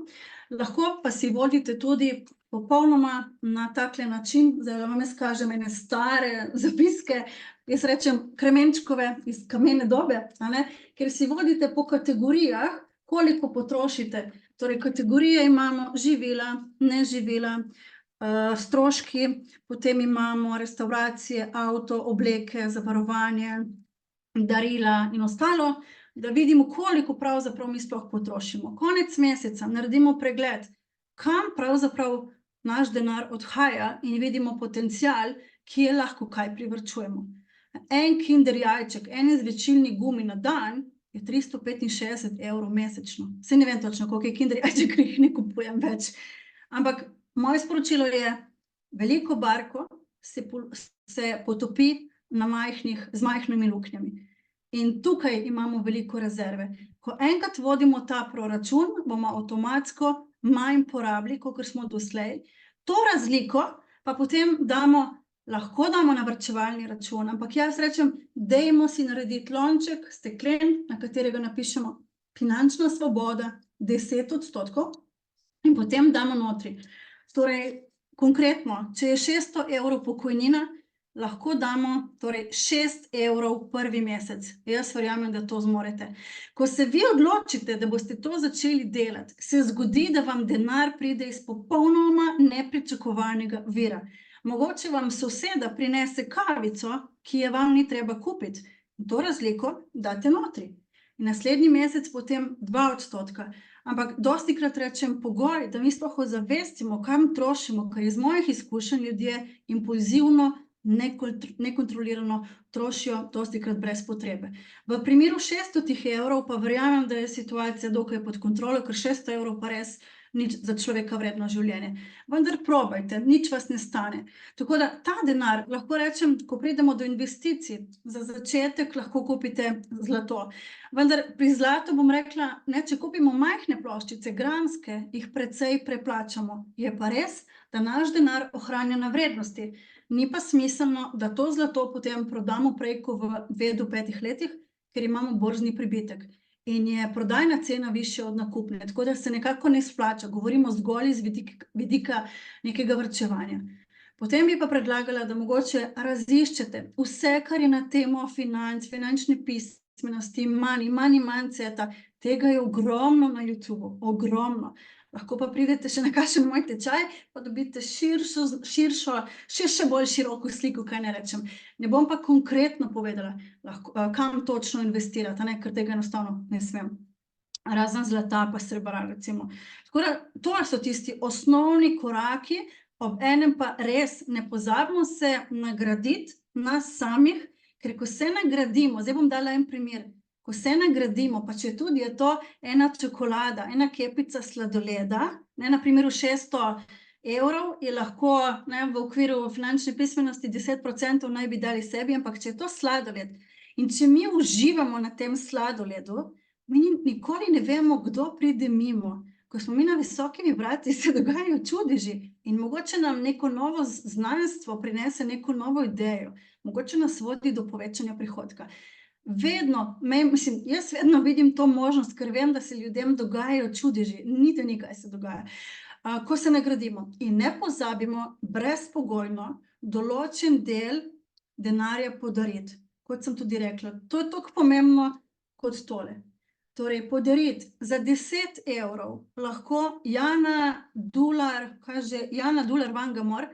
Lahko pa si vodite tudi popolnoma na takle način, zdaj vam jaz kažem ene stare zapiske, jaz rečem kremenčkove iz kamene dobe, ker si vodite po kategorijah, koliko potrošite. Torej, kategorije imamo živila, neživila, stroški, potem imamo restavracije, avto, obleke, zavarovanje, darila in ostalo, da vidimo, koliko pravzaprav mi sploh potrošimo. Konec meseca naredimo pregled, kam pravzaprav naš denar odhaja in vidimo potencial, kje lahko kaj privarčujemo. En kinder jajček, en izvlečilni gumi na dan je 365 evrov mesečno. Saj ne vem točno, koliko je kinder jajček, jih ne kupujem več. Ampak moje sporočilo je, veliko barko se potopi z majhnimi luknjami. In tukaj imamo veliko rezerve. Ko enkrat vodimo ta proračun, bomo avtomatsko manj porabili, kakor smo doslej. To razliko pa potem lahko damo na varčevalni račun, ampak jaz rečem, dajmo si narediti lonček, steklen, na katerega napišemo finančna svoboda 10% in potem damo notri. Torej, konkretno, če je 600 evrov pokojnina, lahko damo 6 evrov prvi mesec. Jaz verjamem, da to zmorete. Ko se vi odločite, da boste to začeli delati, se zgodi, da vam denar pride iz popolnoma nepričakovanega vira. Mogoče vam soseda prinese kavico, ki je vam ni treba kupiti. To razliko date notri. In naslednji mesec potem 2%. Ampak dostikrat rečem pogoj, da mi sploh ozavestimo, kam trošimo, ker iz mojih izkušenj ljudje impulzivno, nekontrolirano trošijo dostikrat brez potrebe. V primeru 600 evrov pa verjamem, da je situacija dokaj pod kontrolo, ker 600 evrov pa res nič za človeka vredno življenje. Vendar probajte, nič vas ne stane. Tako da ta denar, lahko rečem, ko pridemo do investicij, za začetek lahko kupite zlato. Vendar pri zlatu bom rekla, če kupimo majhne ploščice, gramske, jih precej preplačamo. Je pa res, da naš denar ohranja na vrednosti. Ni pa smiselno, da to zlato potem prodamo prej kot v 2 do 5 letih, ker imamo borzni pribitek. In je prodajna cena višja od nakupne, tako da se nekako ne splača, govorimo zgolj iz vidika nekega varčevanja. Potem bi pa predlagala, da mogoče raziščete vse, kar je na temo financ, finančne pismenosti, money mindset, tega je ogromno na YouTubeu, ogromno. Lahko pa pridete še na kakšen moj tečaj, pa dobite še bolj široko sliko, kaj ne rečem. Ne bom pa konkretno povedala, kam točno investirati, ker tega enostavno ne smem. Razen zlata pa srebra, recimo. Tako da, to so tisti osnovni koraki, ob enem pa res ne pozabimo se nagraditi nas samih, ker ko se nagradimo, zdaj bom dala en primer, ko se nagradimo, pa če tudi je to ena čokolada, ena kepica sladoleda, na primeru 600 evrov je lahko v okviru finančne pismenosti 10% naj bi dali sebi, ampak če je to sladoled in če mi uživamo na tem sladoledu, mi nikoli ne vemo, kdo pride mimo. Ko smo mi na visoki vibraciji, se dogajajo čudeži in mogoče nam neko novo znanstvo prinese neko novo idejo, mogoče nas vodi do povečanja prihodka. Jaz vedno vidim to možnost, ker vem, da se ljudem dogajajo čudeži, niti nekaj se dogaja. Ko se nagradimo in ne pozabimo brezpogojno določen del denarja podariti, kot sem tudi rekla, to je toliko pomembno kot tole. Torej, podariti za 10 evrov lahko Jana Dular Vangamor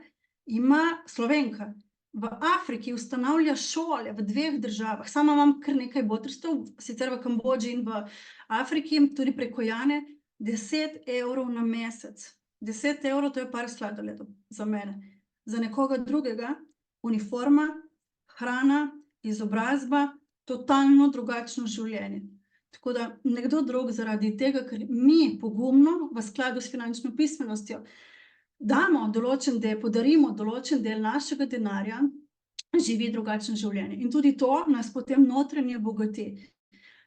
ima Slovenka, v Afriki ustanavlja šole v 2 državah. Sama imam kar nekaj botrstev, sicer v Kambodži in v Afriki, tudi preko Jane, 10 evrov na mesec. 10 evrov, to je par sladoledov za mene. Za nekoga drugega uniforma, hrana, izobrazba, totalno drugačno življenje. Tako da nekdo drug zaradi tega, ker mi pogumno v skladu s finančno pismenostjo damo določen del, podarimo določen del našega denarja, živi drugačno življenje. In tudi to nas potem notranje bogati.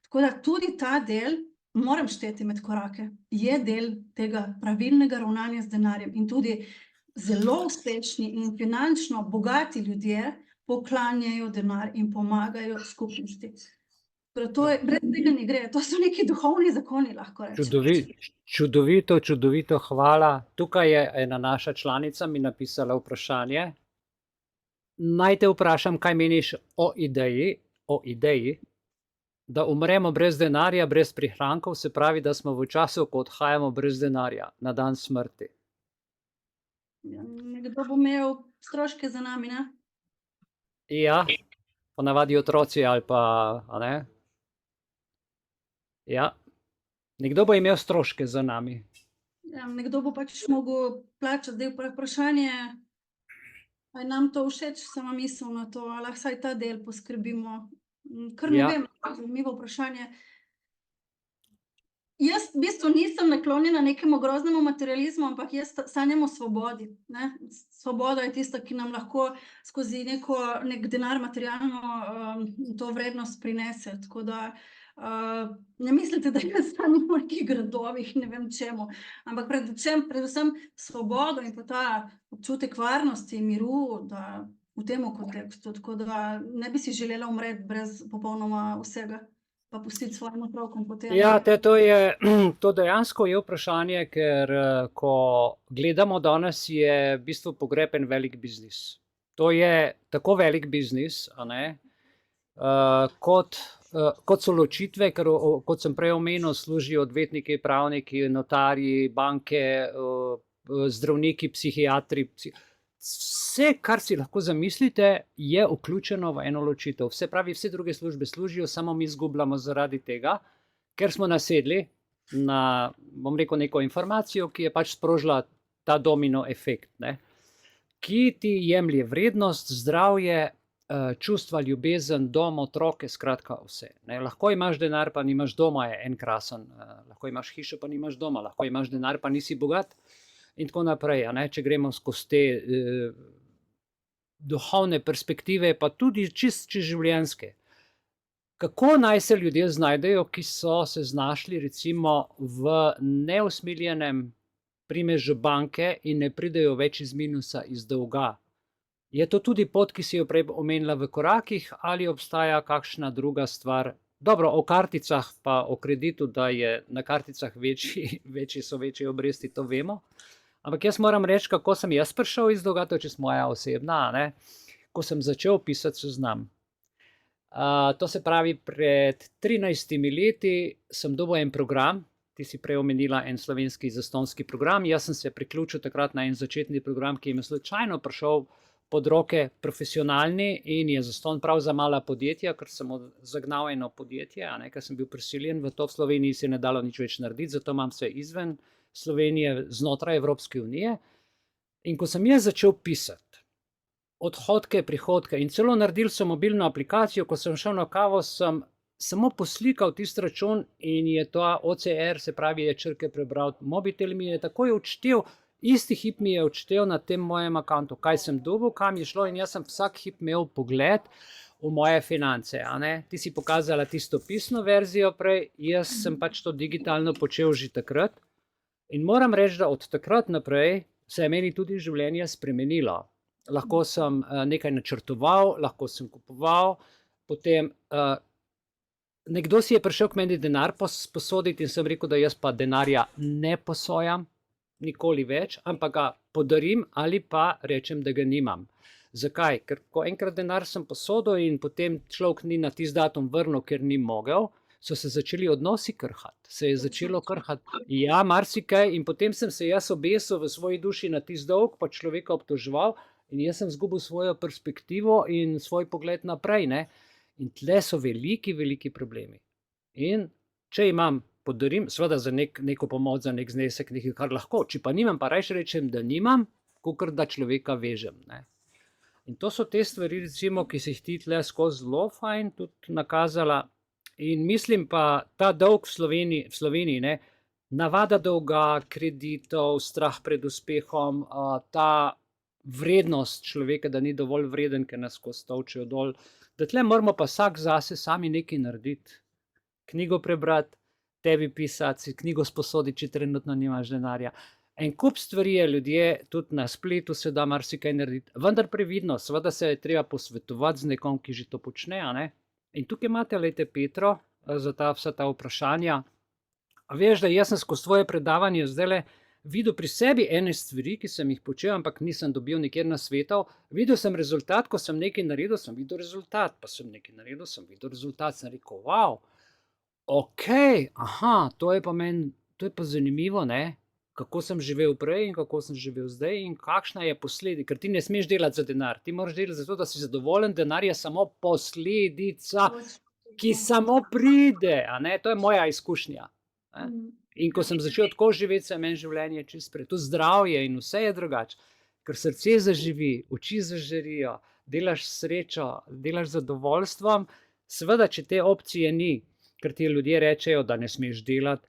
Tako da tudi ta del moram šteti med korake. Je del tega pravilnega ravnanja z denarjem in tudi zelo uspešni in finančno bogati ljudje poklanjajo denar in pomagajo skupnosti. To je, brez tega ne gre, to so neki duhovni zakoni, lahko rečem. Čudovito, hvala. Tukaj je ena naša članica mi napisala vprašanje. Naj te vprašam, kaj meniš o ideji, da umremo brez denarja, brez prihrankov, se pravi, da smo v času, ko odhajamo brez denarja, na dan smrti. Ja, nekdo bo imel stroške za nami, ne? Ja, ponavadi otroci ali pa, a ne? Ja, nekdo bo imel stroške za nami. Ja, nekdo bo pač mogel plačati. Zdaj vprašanje, ali nam to všeč, sama misel na to, ali vsaj ta del poskrbimo. Kar ne vem, zanimivo vprašanje. Jaz v bistvu nisem naklonjena nekemu groznemu materializmu, ampak jaz sanjam o svobodi, ne. Svoboda je tista, ki nam lahko skozi nek denar materialno to vrednost prinese, tako da ne mislite, da jaz sanjam o nekih gradovih, ne vem čemu, ampak predvsem svobodo in pa ta občutek varnosti, miru, da v tem kontekstu, tako da ne bi si želela umreti brez popolnoma vsega, pa pustiti svojim otrokom potem. Ja, to dejansko je vprašanje, ker ko gledamo danes, je v bistvu pogreb en velik biznis. To je tako velik biznis, a ne, kot so ločitve, ker kot sem prej omenil, služijo odvetniki, pravniki, notarji, banke, zdravniki, psihiatri, vse, kar si lahko zamislite, je vključeno v eno ločitev. Se pravi, vse druge službe služijo, samo mi izgubljamo zaradi tega, ker smo nasedli na, bom rekel, neko informacijo, ki je pač sprožila ta domino efekt, ne, ki ti jemlje vrednost, zdravje, čustva, ljubezen, dom, otroke, skratka vse, ne. Lahko imaš denar, pa nimaš doma, je en krasen, lahko imaš hišo, pa nimaš doma, lahko imaš denar, pa nisi bogat. In tako naprej, a ne, če gremo skozi te duhovne perspektive, pa tudi čisto življenjske. Kako naj se ljudje znajdejo, ki so se znašli recimo v neusmiljenem primežu banke in ne pridejo več iz minusa, iz dolga? Je to tudi pot, ki si jo prej omenila v korakih, ali obstaja kakšna druga stvar? Dobro, o karticah pa o kreditu, da je na karticah so večje obresti, to vemo. Ampak jaz moram reči, kako sem jaz prišel iz dolga, to je čisto moja osebna, ne, ko sem začel pisati seznam. To se pravi, pred 13 leti sem dobil en program, ti si prej omenila en slovenski zastonjski program, jaz sem se priključil takrat na en začetni program, ki je slučajno prišel pod roke profesionalni in je zastonj prav za mala podjetja, ker sem zagnal eno podjetje, a ne, ker sem bil prisiljen v to, v Sloveniji se je ne dalo nič več narediti, zato imam se izven Slovenije, znotraj Evropske unije. In ko sem jaz začel pisati odhodke, prihodke in celo naredil sem mobilno aplikacijo, ko sem šel na kavo, sem samo poslikal tisti račun in je to OCR, se pravi, je črke prebral, mobitel mi je takoj odštel, isti hip mi je odštel na tem mojem akantu, kaj sem dobil, kam je šlo in jaz sem vsak hip imel pogled v moje finance, a ne. Ti si pokazala tisto pisno verzijo prej, jaz sem pač to digitalno počel že takrat. In moram reči, da od takrat naprej se je meni tudi življenje spremenilo. Lahko sem nekaj načrtoval, lahko sem kupoval, potem nekdo si je prišel k meni denar posoditi in sem rekel, da jaz pa denarja ne posojam, nikoli več, ampak ga podarim ali pa rečem, da ga nimam. Zakaj? Ker ko enkrat denar sem posodil in potem človek ni na tisti datum vrnil, ker ni mogel, so se začeli odnosi krhati, se je začelo krhati, ja, marsikaj, in potem sem se jaz obesil v svoji duši na tisti dolg, pa človeka obtoževal in jaz sem izgubil svojo perspektivo in svoj pogled naprej, ne. In tle so veliki, veliki problemi. In če imam, podarim, seveda za neko pomoč, za nek znesek, nekaj, kar lahko, če pa nimam, pa rajši rečem, da nimam, kakor da človeka vežem, ne. In to so te stvari, recimo, ki si jih ti tle skozi zelo fajn tudi nakazala. In mislim pa, ta dolg v Sloveniji, ne, navada dolga, kreditov, strah pred uspehom, ta vrednost človeka, da ni dovolj vreden, ker nas skozi tolčejo dol, da tle moramo pa vsak zase sami nekaj narediti. Knjigo prebrati, tebi pisati, si knjigo sposoditi, če trenutno nimaš denarja. En kup stvari je, ljudje, tudi na spletu se da marsikaj narediti, vendar previdno, seveda se je treba posvetovati z nekom, ki že to počne, a ne. In tukaj imate, glejte, Petro, za vsa ta vprašanja. A veš, da jaz sem skozi tvoje predavanje zdajle videl pri sebi ene stvari, ki sem jih počel, ampak nisem dobil nikjer nasvetov. Videl sem rezultat, ko sem nekaj naredil, sem videl rezultat, pa sem nekaj naredil, sem videl rezultat, sem rekel, wow, okej, aha, to je pa zanimivo, ne, kako sem živel prej in kako sem živel zdaj in kakšna je posledica, ker ti ne smeš delati za denar, ti moraš delati zato, da si zadovoljen, denar je samo posledica, ki samo pride, a ne, to je moja izkušnja. Ne? In ko sem začel tako živeti, se je meni življenje čisto prej, to zdravje in vse je drugače, ker srce zaživi, oči zažarijo, delaš srečo, delaš z zadovoljstvom, seveda, če te opcije ni, ker ti ljudje rečejo, da ne smeš delati,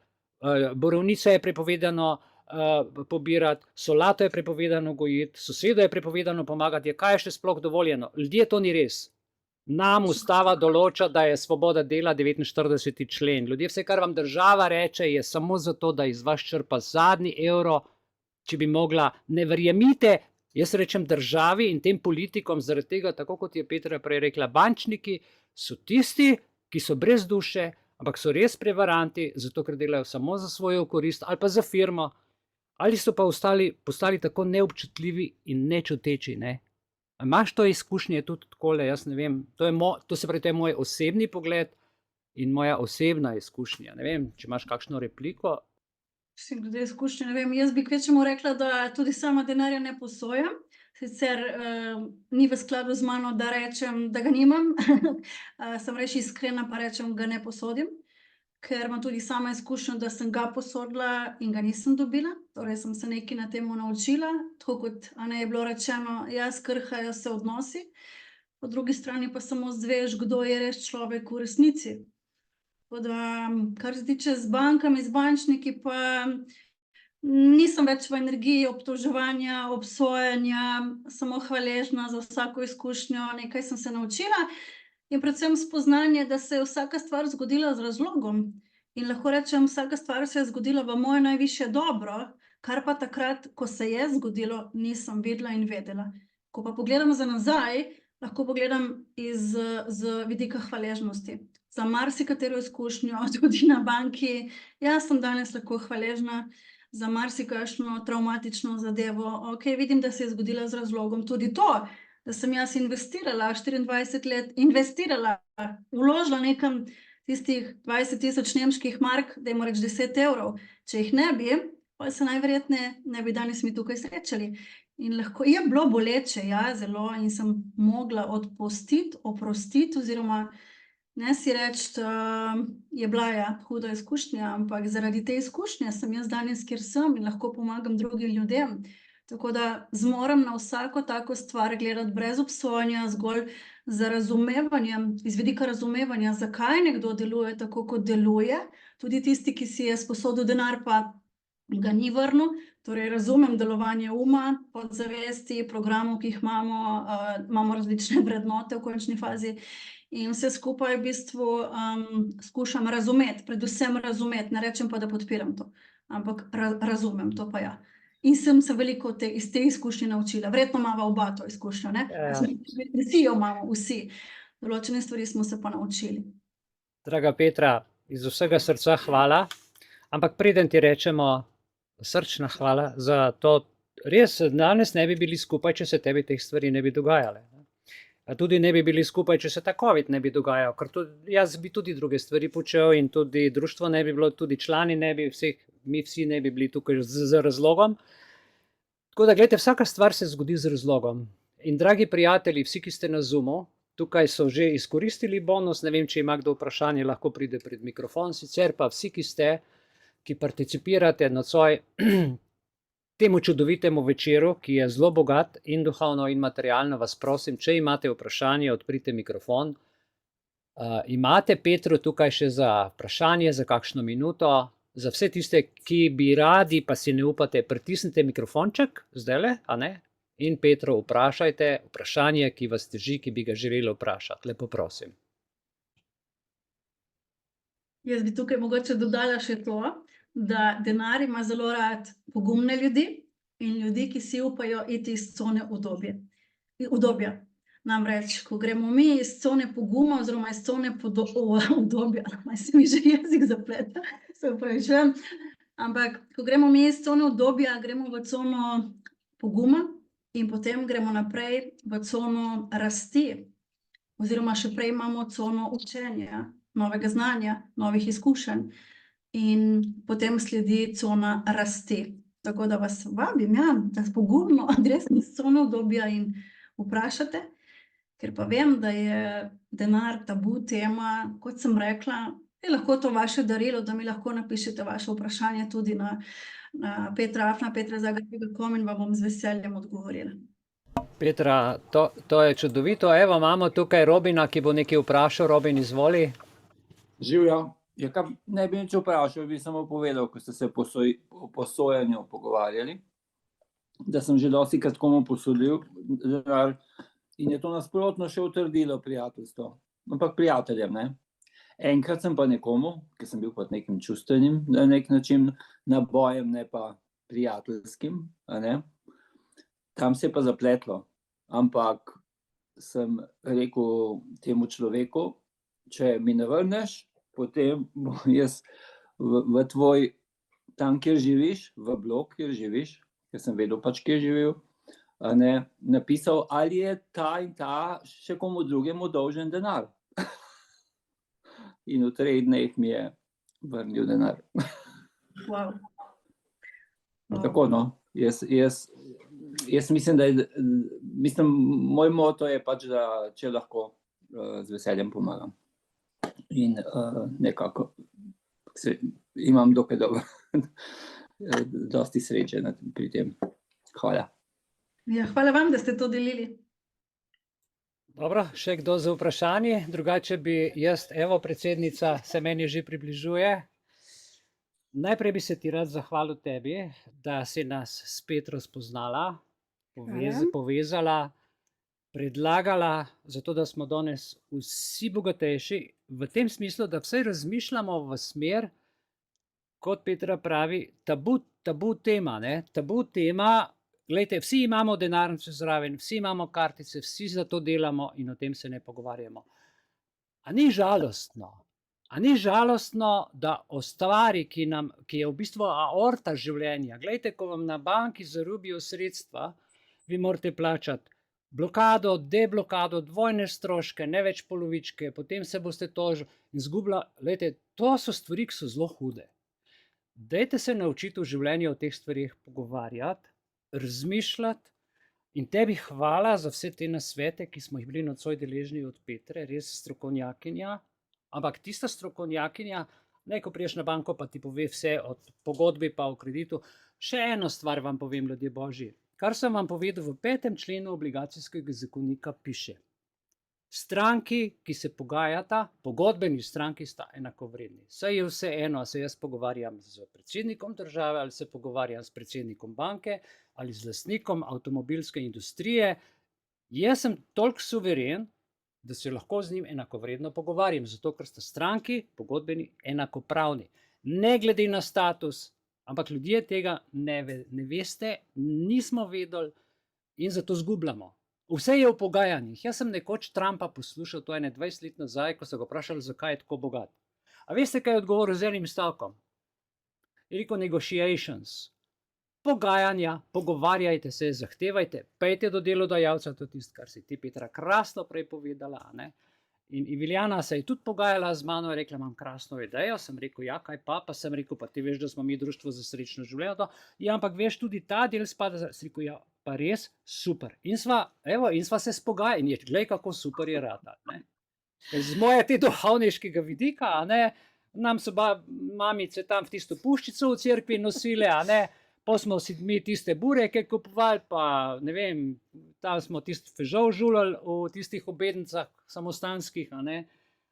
borovnico je prepovedano pobirati, solato je prepovedano gojiti, sosedu je prepovedano pomagati, kaj je še sploh dovoljeno? Ljudje, to ni res. Nam ustava določa, da je svoboda dela 49. člen. Ljudje, vse, kar vam država reče, je samo zato, da iz vas črpa zadnji evro, če bi mogla, ne verjemite, jaz rečem državi in tem politikom, zaradi tega, tako kot je Petra prej rekla, bančniki so tisti, ki so brez duše, ampak so res prevaranti, zato ker delajo samo za svojo korist ali pa za firmo, ali so pa postali tako neobčutljivi in nečuteči, ne. Imaš to izkušnje tudi takole, jaz ne vem, to se pravi, to je moj osebni pogled in moja osebna izkušnja, ne vem, če imaš kakšno repliko. Glede izkušnje, ne vem, jaz bi kvečjemu rekla, da tudi sama denarja ne posojam, sicer ni v skladu z mano, da rečem, da ga nimam, sem reči iskrena, pa rečem, ga ne posodim, ker imam tudi sama izkušnjo, da sem ga posodila in ga nisem dobila, torej sem se nekaj na temu naučila, tako kot je bilo rečeno, krhajo se odnosi, po drugi strani pa samo izveš, kdo je res človek v resnici. Tako da, kar se tiče z bankami, z bančniki, pa nisem več v energiji obtoževanja, obsojanja, samo hvaležna za vsako izkušnjo, nekaj sem se naučila. In predvsem spoznanje, da se je vsaka stvar zgodila z razlogom. In lahko rečem, vsaka stvar se je zgodila v moje najvišje dobro, kar pa takrat, ko se je zgodilo, nisem vedela in vedela. Ko pa pogledam za nazaj, lahko pogledam z vidika hvaležnosti. Za marsikatero izkušnjo, tudi na banki, jaz sem danes lahko hvaležna za marsikakšno travmatično zadevo. Okej, vidim, da se je zgodila z razlogom. Tudi to, da sem jaz investirala, 24 let investirala, vložila nekam tistih 20.000 nemških mark, dajmo reči 10 evrov. Če jih ne bi, pa se najverjetneje ne bi danes mi tukaj srečali. In lahko je bilo boleče, ja, zelo, in sem mogla odpustiti, oprostiti, oziroma ne si reči, je bila ja huda izkušnja, ampak zaradi te izkušnje sem jaz danes, kjer sem in lahko pomagam drugim ljudem. Tako da zmorem na vsako tako stvar gledati brez obsojanja, zgolj z razumevanjem, iz vidika razumevanja, zakaj nekdo deluje tako, kot deluje. Tudi tisti, ki si je sposodil denar, pa ga ni vrnil. Torej razumem delovanje uma, podzavesti, programov, ki jih imamo, imamo različne vrednote v končni fazi. In vse skupaj v bistvu skušam razumeti, predvsem razumeti, ne rečem pa, da podpiram to, ampak razumem, to pa ja. In sem se veliko iz te izkušnje naučila. Verjetno imava oba to izkušnjo, ne? Vsi jo imamo, vsi. Določene stvari smo se pa naučili. Draga Petra, iz vsega srca hvala, ampak preden ti rečemo srčna hvala za to, res danes ne bi bili skupaj, če se tebi teh stvari ne bi dogajale. Tudi ne bi bili skupaj, če se ta COVID ne bi dogajal, ker jaz bi tudi druge stvari počel in tudi društvo ne bi bilo, tudi člani ne bi, mi vsi ne bi bili tukaj z razlogom. Tako da, gledajte, vsaka stvar se zgodi z razlogom. In dragi prijatelji, vsi, ki ste na Zoomu, tukaj so že izkoristili bonus, ne vem, če ima kdo vprašanje, lahko pride pred mikrofon, sicer pa vsi, ki participirate nocoj temu čudovitemu večeru, ki je zelo bogat in duhovno in materialno, vas prosim, če imate vprašanje, odprite mikrofon. Imate Petru tukaj še za vprašanje, za kakšno minuto, za vse tiste, ki bi radi, pa si ne upate, pritisnite mikrofonček, zdajle, a ne? In Petro vprašajte vprašanje, ki vas teži, ki bi ga želeli vprašati. Lepo prosim. Jaz bi tukaj mogoče dodala še to, da denar ima zelo rad pogumne ljudi in ljudi, ki si upajo iti iz cone udobja. Namreč, ko gremo mi iz cone poguma oziroma iz cone udobja, malo se mi že jezik zapleta, se opravičujem, ampak ko gremo mi iz cone udobja, gremo v cono poguma in potem gremo naprej v cono rasti, oziroma še prej imamo cono učenja, novega znanja, novih izkušenj in potem sledi cona rasti. Tako da vas vabim, ja, da pogumno greste iz cone udobja in vprašate, ker pa vem, da je denar tabu tema, kot sem rekla, je lahko to vaše darilo, da mi lahko napišete vaše vprašanje tudi na petra@petrazagar.com in vam bom z veseljem odgovorila. Petra, to je čudovito. Evo, imamo tukaj Robina, ki bo nekaj vprašal. Robin, izvoli. Živjo. Ja, ne bi nič vprašal, bi samo povedal, ko ste se o posojanju pogovarjali, da sem že dostikrat komu posodil denar in je to nasprotno še utrdilo prijateljstvo. Ampak prijateljem, ne. Enkrat sem pa nekomu, ker sem bil pod nekim čustvenim, na nek način nabojem, ne pa prijateljskim, a ne. Tam se je pa zapletlo, ampak sem rekel temu človeku, če mi ne vrneš, potem bom jaz v tvoj, tam, kjer živiš, v blok, kjer živiš, ker sem vedel pač, kjer živel, a ne, napisal, ali je ta in ta še komu drugemu dolžen denar. In v 3 dneh mi je vrnil denar. Wow. Tako, no, jaz mislim, da je, moj moto je pač, da če lahko z veseljem pomagam. In nekako imam dokaj dobro, dosti sreče pri tem. Hvala. Ja, hvala vam, da ste to delili. Dobro, še kdo za vprašanje? Drugače bi jaz, evo, predsednica se meni že približuje. Najprej bi se ti rad zahvalil tebi, da si nas s Petro spoznala, povezala, predlagala, zato da smo danes vsi bogatejši, v tem smislu, da vsaj razmišljamo v smer, kot Petra pravi, tabu tema, ne? Tabu tema, glejte, vsi imamo denarnico zraven, vsi imamo kartice, vsi za to delamo in o tem se ne pogovarjamo. A ni žalostno? A ni žalostno, da o stvari, ki je v bistvu aorta življenja, glejte, ko vam na banki zarubijo sredstva, vi morate plačati blokado, deblokado, dvojne stroške, ne več polovičke, potem se boste tožili in izgubila. Glejte, to so stvari, ki so zelo hude. Dajte se naučiti v življenju o teh stvarih pogovarjati, razmišljati in tebi hvala za vse te nasvete, ki smo jih bili nocoj deležni od Petre, res strokovnjakinja, ampak tista strokovnjakinja, ne, ko priješ na banko, pa ti pove vse od pogodbi pa o kreditu. Še eno stvar vam povem, ljudje božji. Kar sem vam povedal, v 5. členu obligacijskega zakonika piše: stranki, ki se pogajata, pogodbeni stranki sta enakovredni. Saj je vse eno, se jaz pogovarjam z predsednikom države, ali se pogovarjam s predsednikom banke, ali z lastnikom avtomobilske industrije. Jaz sem toliko suveren, da se lahko z njim enakovredno pogovarjam, zato ker sta stranki pogodbeni enakopravni. Ne glede na status, ampak ljudje tega ne veste, nismo vedeli in zato zgubljamo. Vse je v pogajanjih. Jaz sem nekoč Trumpa poslušal, to je 20 let nazaj, ko so ga vprašali, zakaj je tako bogat. A veste, kaj je odgovoril z enim stavkom? Je rekel negotiations. Pogajanja, pogovarjajte se, zahtevajte, pejte do delodajalca, to je tisto, kar si ti, Petra, krasno prej povedala, ne? In Iviljana se je tudi pogajala z mano, je rekla, imam krasno idejo, sem rekel, ja, kaj pa sem rekel, pa ti veš, da smo mi društvo za srečno življenje, ja, ampak veš, tudi ta del spada, sem rekel, ja, pa res super. In sva se spogajala in je, glej, kako super je rata. Z moje te duhovniškega vidika, nam so mamice tam v tisto puščico v cerkvi nosile, pa smo si mi tiste bureke kupovali, pa ne vem, tam smo tisto fežol žulali v tistih obednicah samostanskih,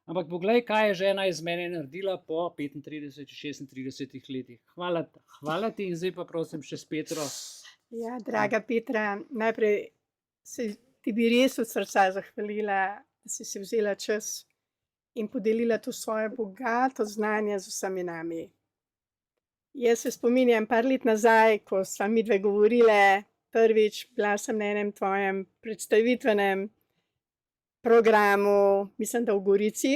ampak poglej, kaj je žena iz mene naredila po 35-36 letih. Hvala ti in zdaj pa prosim še s Petro. Ja, draga Petra, najprej ti bi res od srca zahvalila, da si se vzela čas in podelila to svoje bogato znanje z vsemi nami. Jaz se spominjam par let nazaj, ko sva midve govorile, prvič bila sem na enem tvojem predstavitvenem programu, mislim, da v Gorici,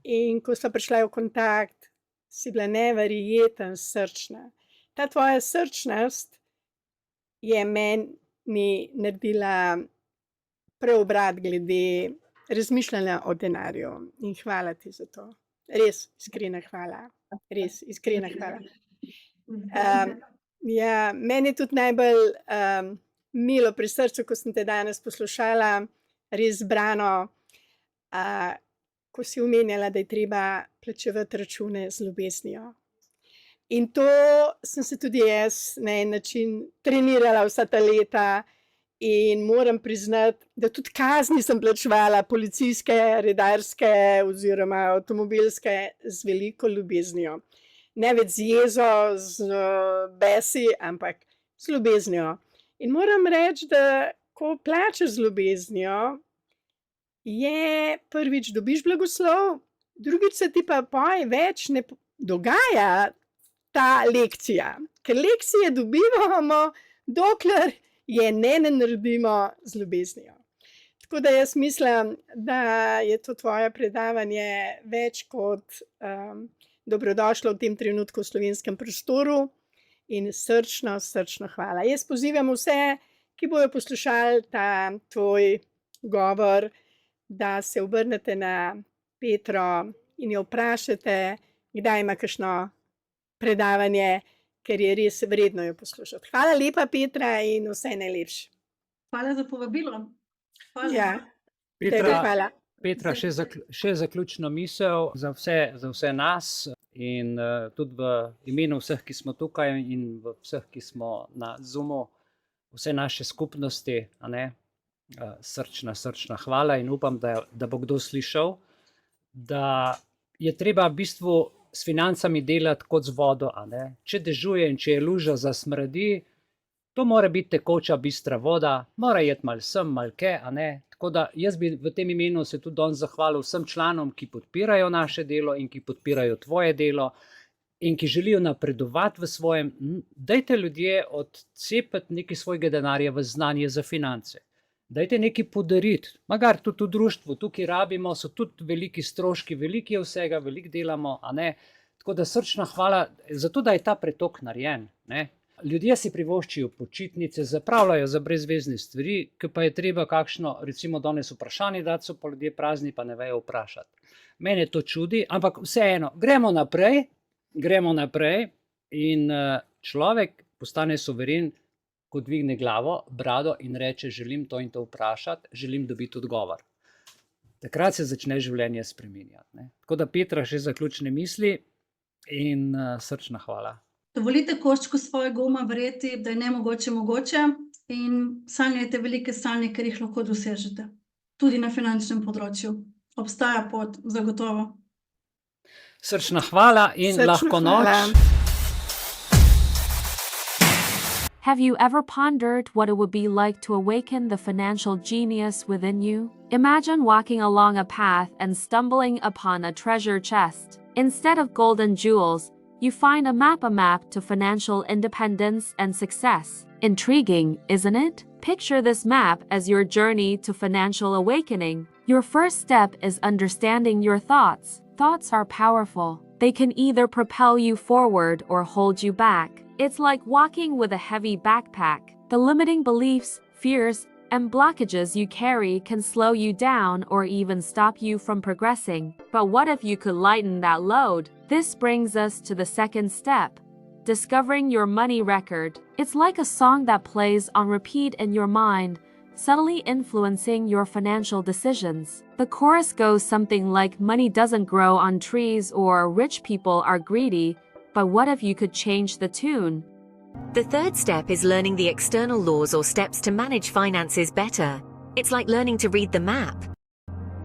in ko sva prišla v kontakt, si bila neverjeten srčna. Ta tvoja srčnost je meni naredila preobrat glede razmišljanja o denarju in hvala ti za to. Res iskrena hvala. Res iskrena hvala. Ja, meni je tudi najbolj milo pri srcu, ko sem te danes poslušala, res zbrano, ko si omenjala, da je treba plačevati račune z ljubeznijo. In to sem se tudi jaz na en način trenirala vsa ta leta in moram priznati, da tudi kazni sem plačevala, policijske, redarske oziroma avtomobilske, z veliko ljubeznijo. Ne več z jezo, z besi, ampak z ljubeznijo. In moram reči, da ko plačaš z ljubeznijo, je prvič dobiš blagoslov, drugič se ti pa več ne dogaja ta lekcija. Ker lekcije dobivamo, dokler je ne naredimo z ljubeznijo. Tako da jaz mislim, da je to tvoje predavanje več kot dobrodošlo v tem trenutku v slovenskem prostoru in srčno hvala. Jaz pozivam vse, ki bojo poslušali ta tvoj govor, da se obrnete na Petro in jo vprašate, kdaj ima kakšno predavanje, ker je res vredno jo poslušati. Hvala lepa, Petra, in vse najlepše. Hvala za povabilo. Hvala. Ja, Petra, Petra, še zaključno misel za vse nas in tudi v imenu vseh, ki smo tukaj in vseh, ki smo na Zoomu, vse naše skupnosti, srčna hvala in upam, da bo kdo slišal, da je treba v bistvu s financami delati kot z vodo. Če dežuje in če je luža zasmradi, to mora biti tekoča, bistra voda, mora jeti malo sem, malo ke, Tako da jaz bi v tem imenu se tudi danes zahvalil vsem članom, ki podpirajo naše delo in ki podpirajo tvoje delo in ki želijo napredovati v svojem. Dajte ljudje odcepiti nekaj svojega denarja v znanje za finance. Dajte nekaj podariti, magar tudi v društvu, tukaj rabimo, so tudi veliki stroški, veliko je vsega, veliko delamo, Tako da srčna hvala za to, da je ta pretok narejen, Ljudje si privoščijo počitnice, zapravljajo za brezvezne stvari, ki pa je treba kakšno, recimo danes vprašanje dati, so pa ljudje prazni, pa ne vejo vprašati. Mene to čudi, ampak vseeno, gremo naprej in človek postane suveren, ko dvigne glavo, brado in reče, želim to in to vprašati, želim dobiti odgovor. Takrat se začne življenje spreminjati. Tako da Petra, še zaključne misli in srčna hvala. Dovolite koščku svojega uma verjeti, da je nemogoče mogoče in sanjajte velike sanje, ker jih lahko dosežete. Tudi na finančnem področju. Obstaja pot, zagotovo. Srčna hvala in lahko noč. Have you ever pondered what it would be like to awaken the financial genius within you? Imagine walking along a path and stumbling upon a treasure chest. Instead of golden jewels, you find a map to financial independence and success. Intriguing, isn't it? Picture this map as your journey to financial awakening. Your first step is understanding your thoughts. Thoughts are powerful. They can either propel you forward or hold you back. It's like walking with a heavy backpack. The limiting beliefs, fears, and blockages you carry can slow you down or even stop you from progressing. But what if you could lighten that load? This brings us to the second step. discovering your money record. It's like a song that plays on repeat in your mind, subtly influencing your financial decisions. The chorus goes something like, money doesn't grow on trees, or rich people are greedy, but what if you could change the tune? The third step is learning the external laws or steps to manage finances better. It's like learning to read the map.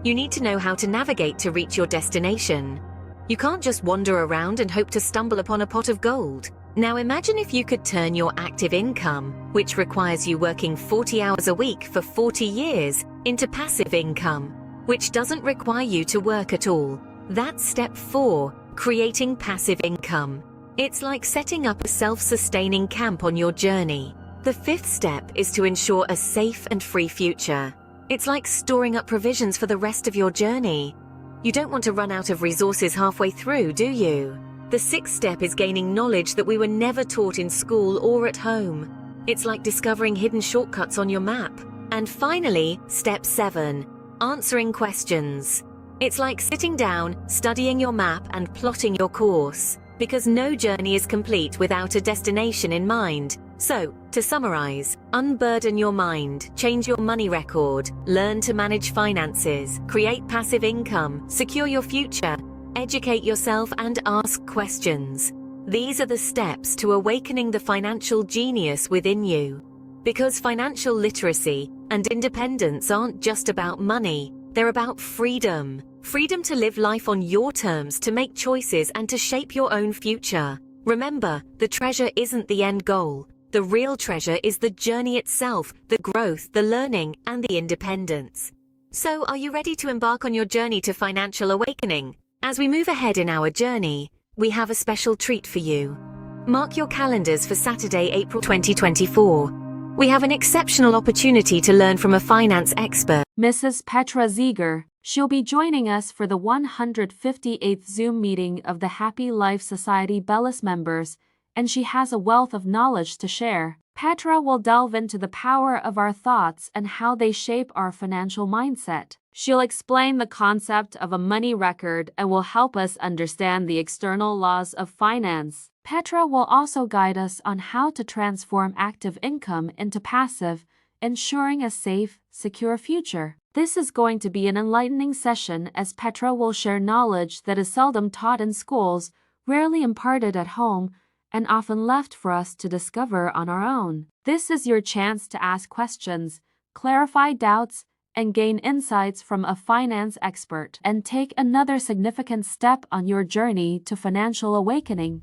You need to know how to navigate to reach your destination. You can't just wander around and hope to stumble upon a pot of gold. Now imagine if you could turn your active income, which requires you working 40 hours a week for 40 years, into passive income, which doesn't require you to work at all. That's step 4, creating passive income. It's like setting up a self-sustaining camp on your journey. The 5th step is to ensure a safe and free future. It's like storing up provisions for the rest of your journey. You don't want to run out of resources halfway through, do you? The 6th step is gaining knowledge that we were never taught in school or at home. It's like discovering hidden shortcuts on your map. And finally, step 7, answering questions. It's like sitting down, studying your map and plotting your course, because no journey is complete without a destination in mind. So, to summarize, unburden your mind, change your money record, learn to manage finances, create passive income, secure your future, educate yourself and ask questions. These are the steps to awakening the financial genius within you. Because financial literacy and independence aren't just about money, they're about freedom. Freedom to live life on your terms, to make choices and to shape your own future. Remember, the treasure isn't the end goal. The real treasure is the journey itself, the growth, the learning, and the independence. So, are you ready to embark on your journey to financial awakening? As we move ahead in our journey, we have a special treat for you. Mark your calendars for Saturday, April 2024. We have an exceptional opportunity to learn from a finance expert, Mrs. Petra Ziegler. She'll be joining us for the 158th Zoom meeting of the Happy Life Society Bellis members, and she has a wealth of knowledge to share. Petra will delve into the power of our thoughts and how they shape our financial mindset. She'll explain the concept of a money record and will help us understand the external laws of finance. Petra will also guide us on how to transform active income into passive, ensuring a safe, secure future. This is going to be an enlightening session, as Petra will share knowledge that is seldom taught in schools, rarely imparted at home, and often left for us to discover on our own. This is your chance to ask questions, clarify doubts, and gain insights from a finance expert, and take another significant step on your journey to financial awakening.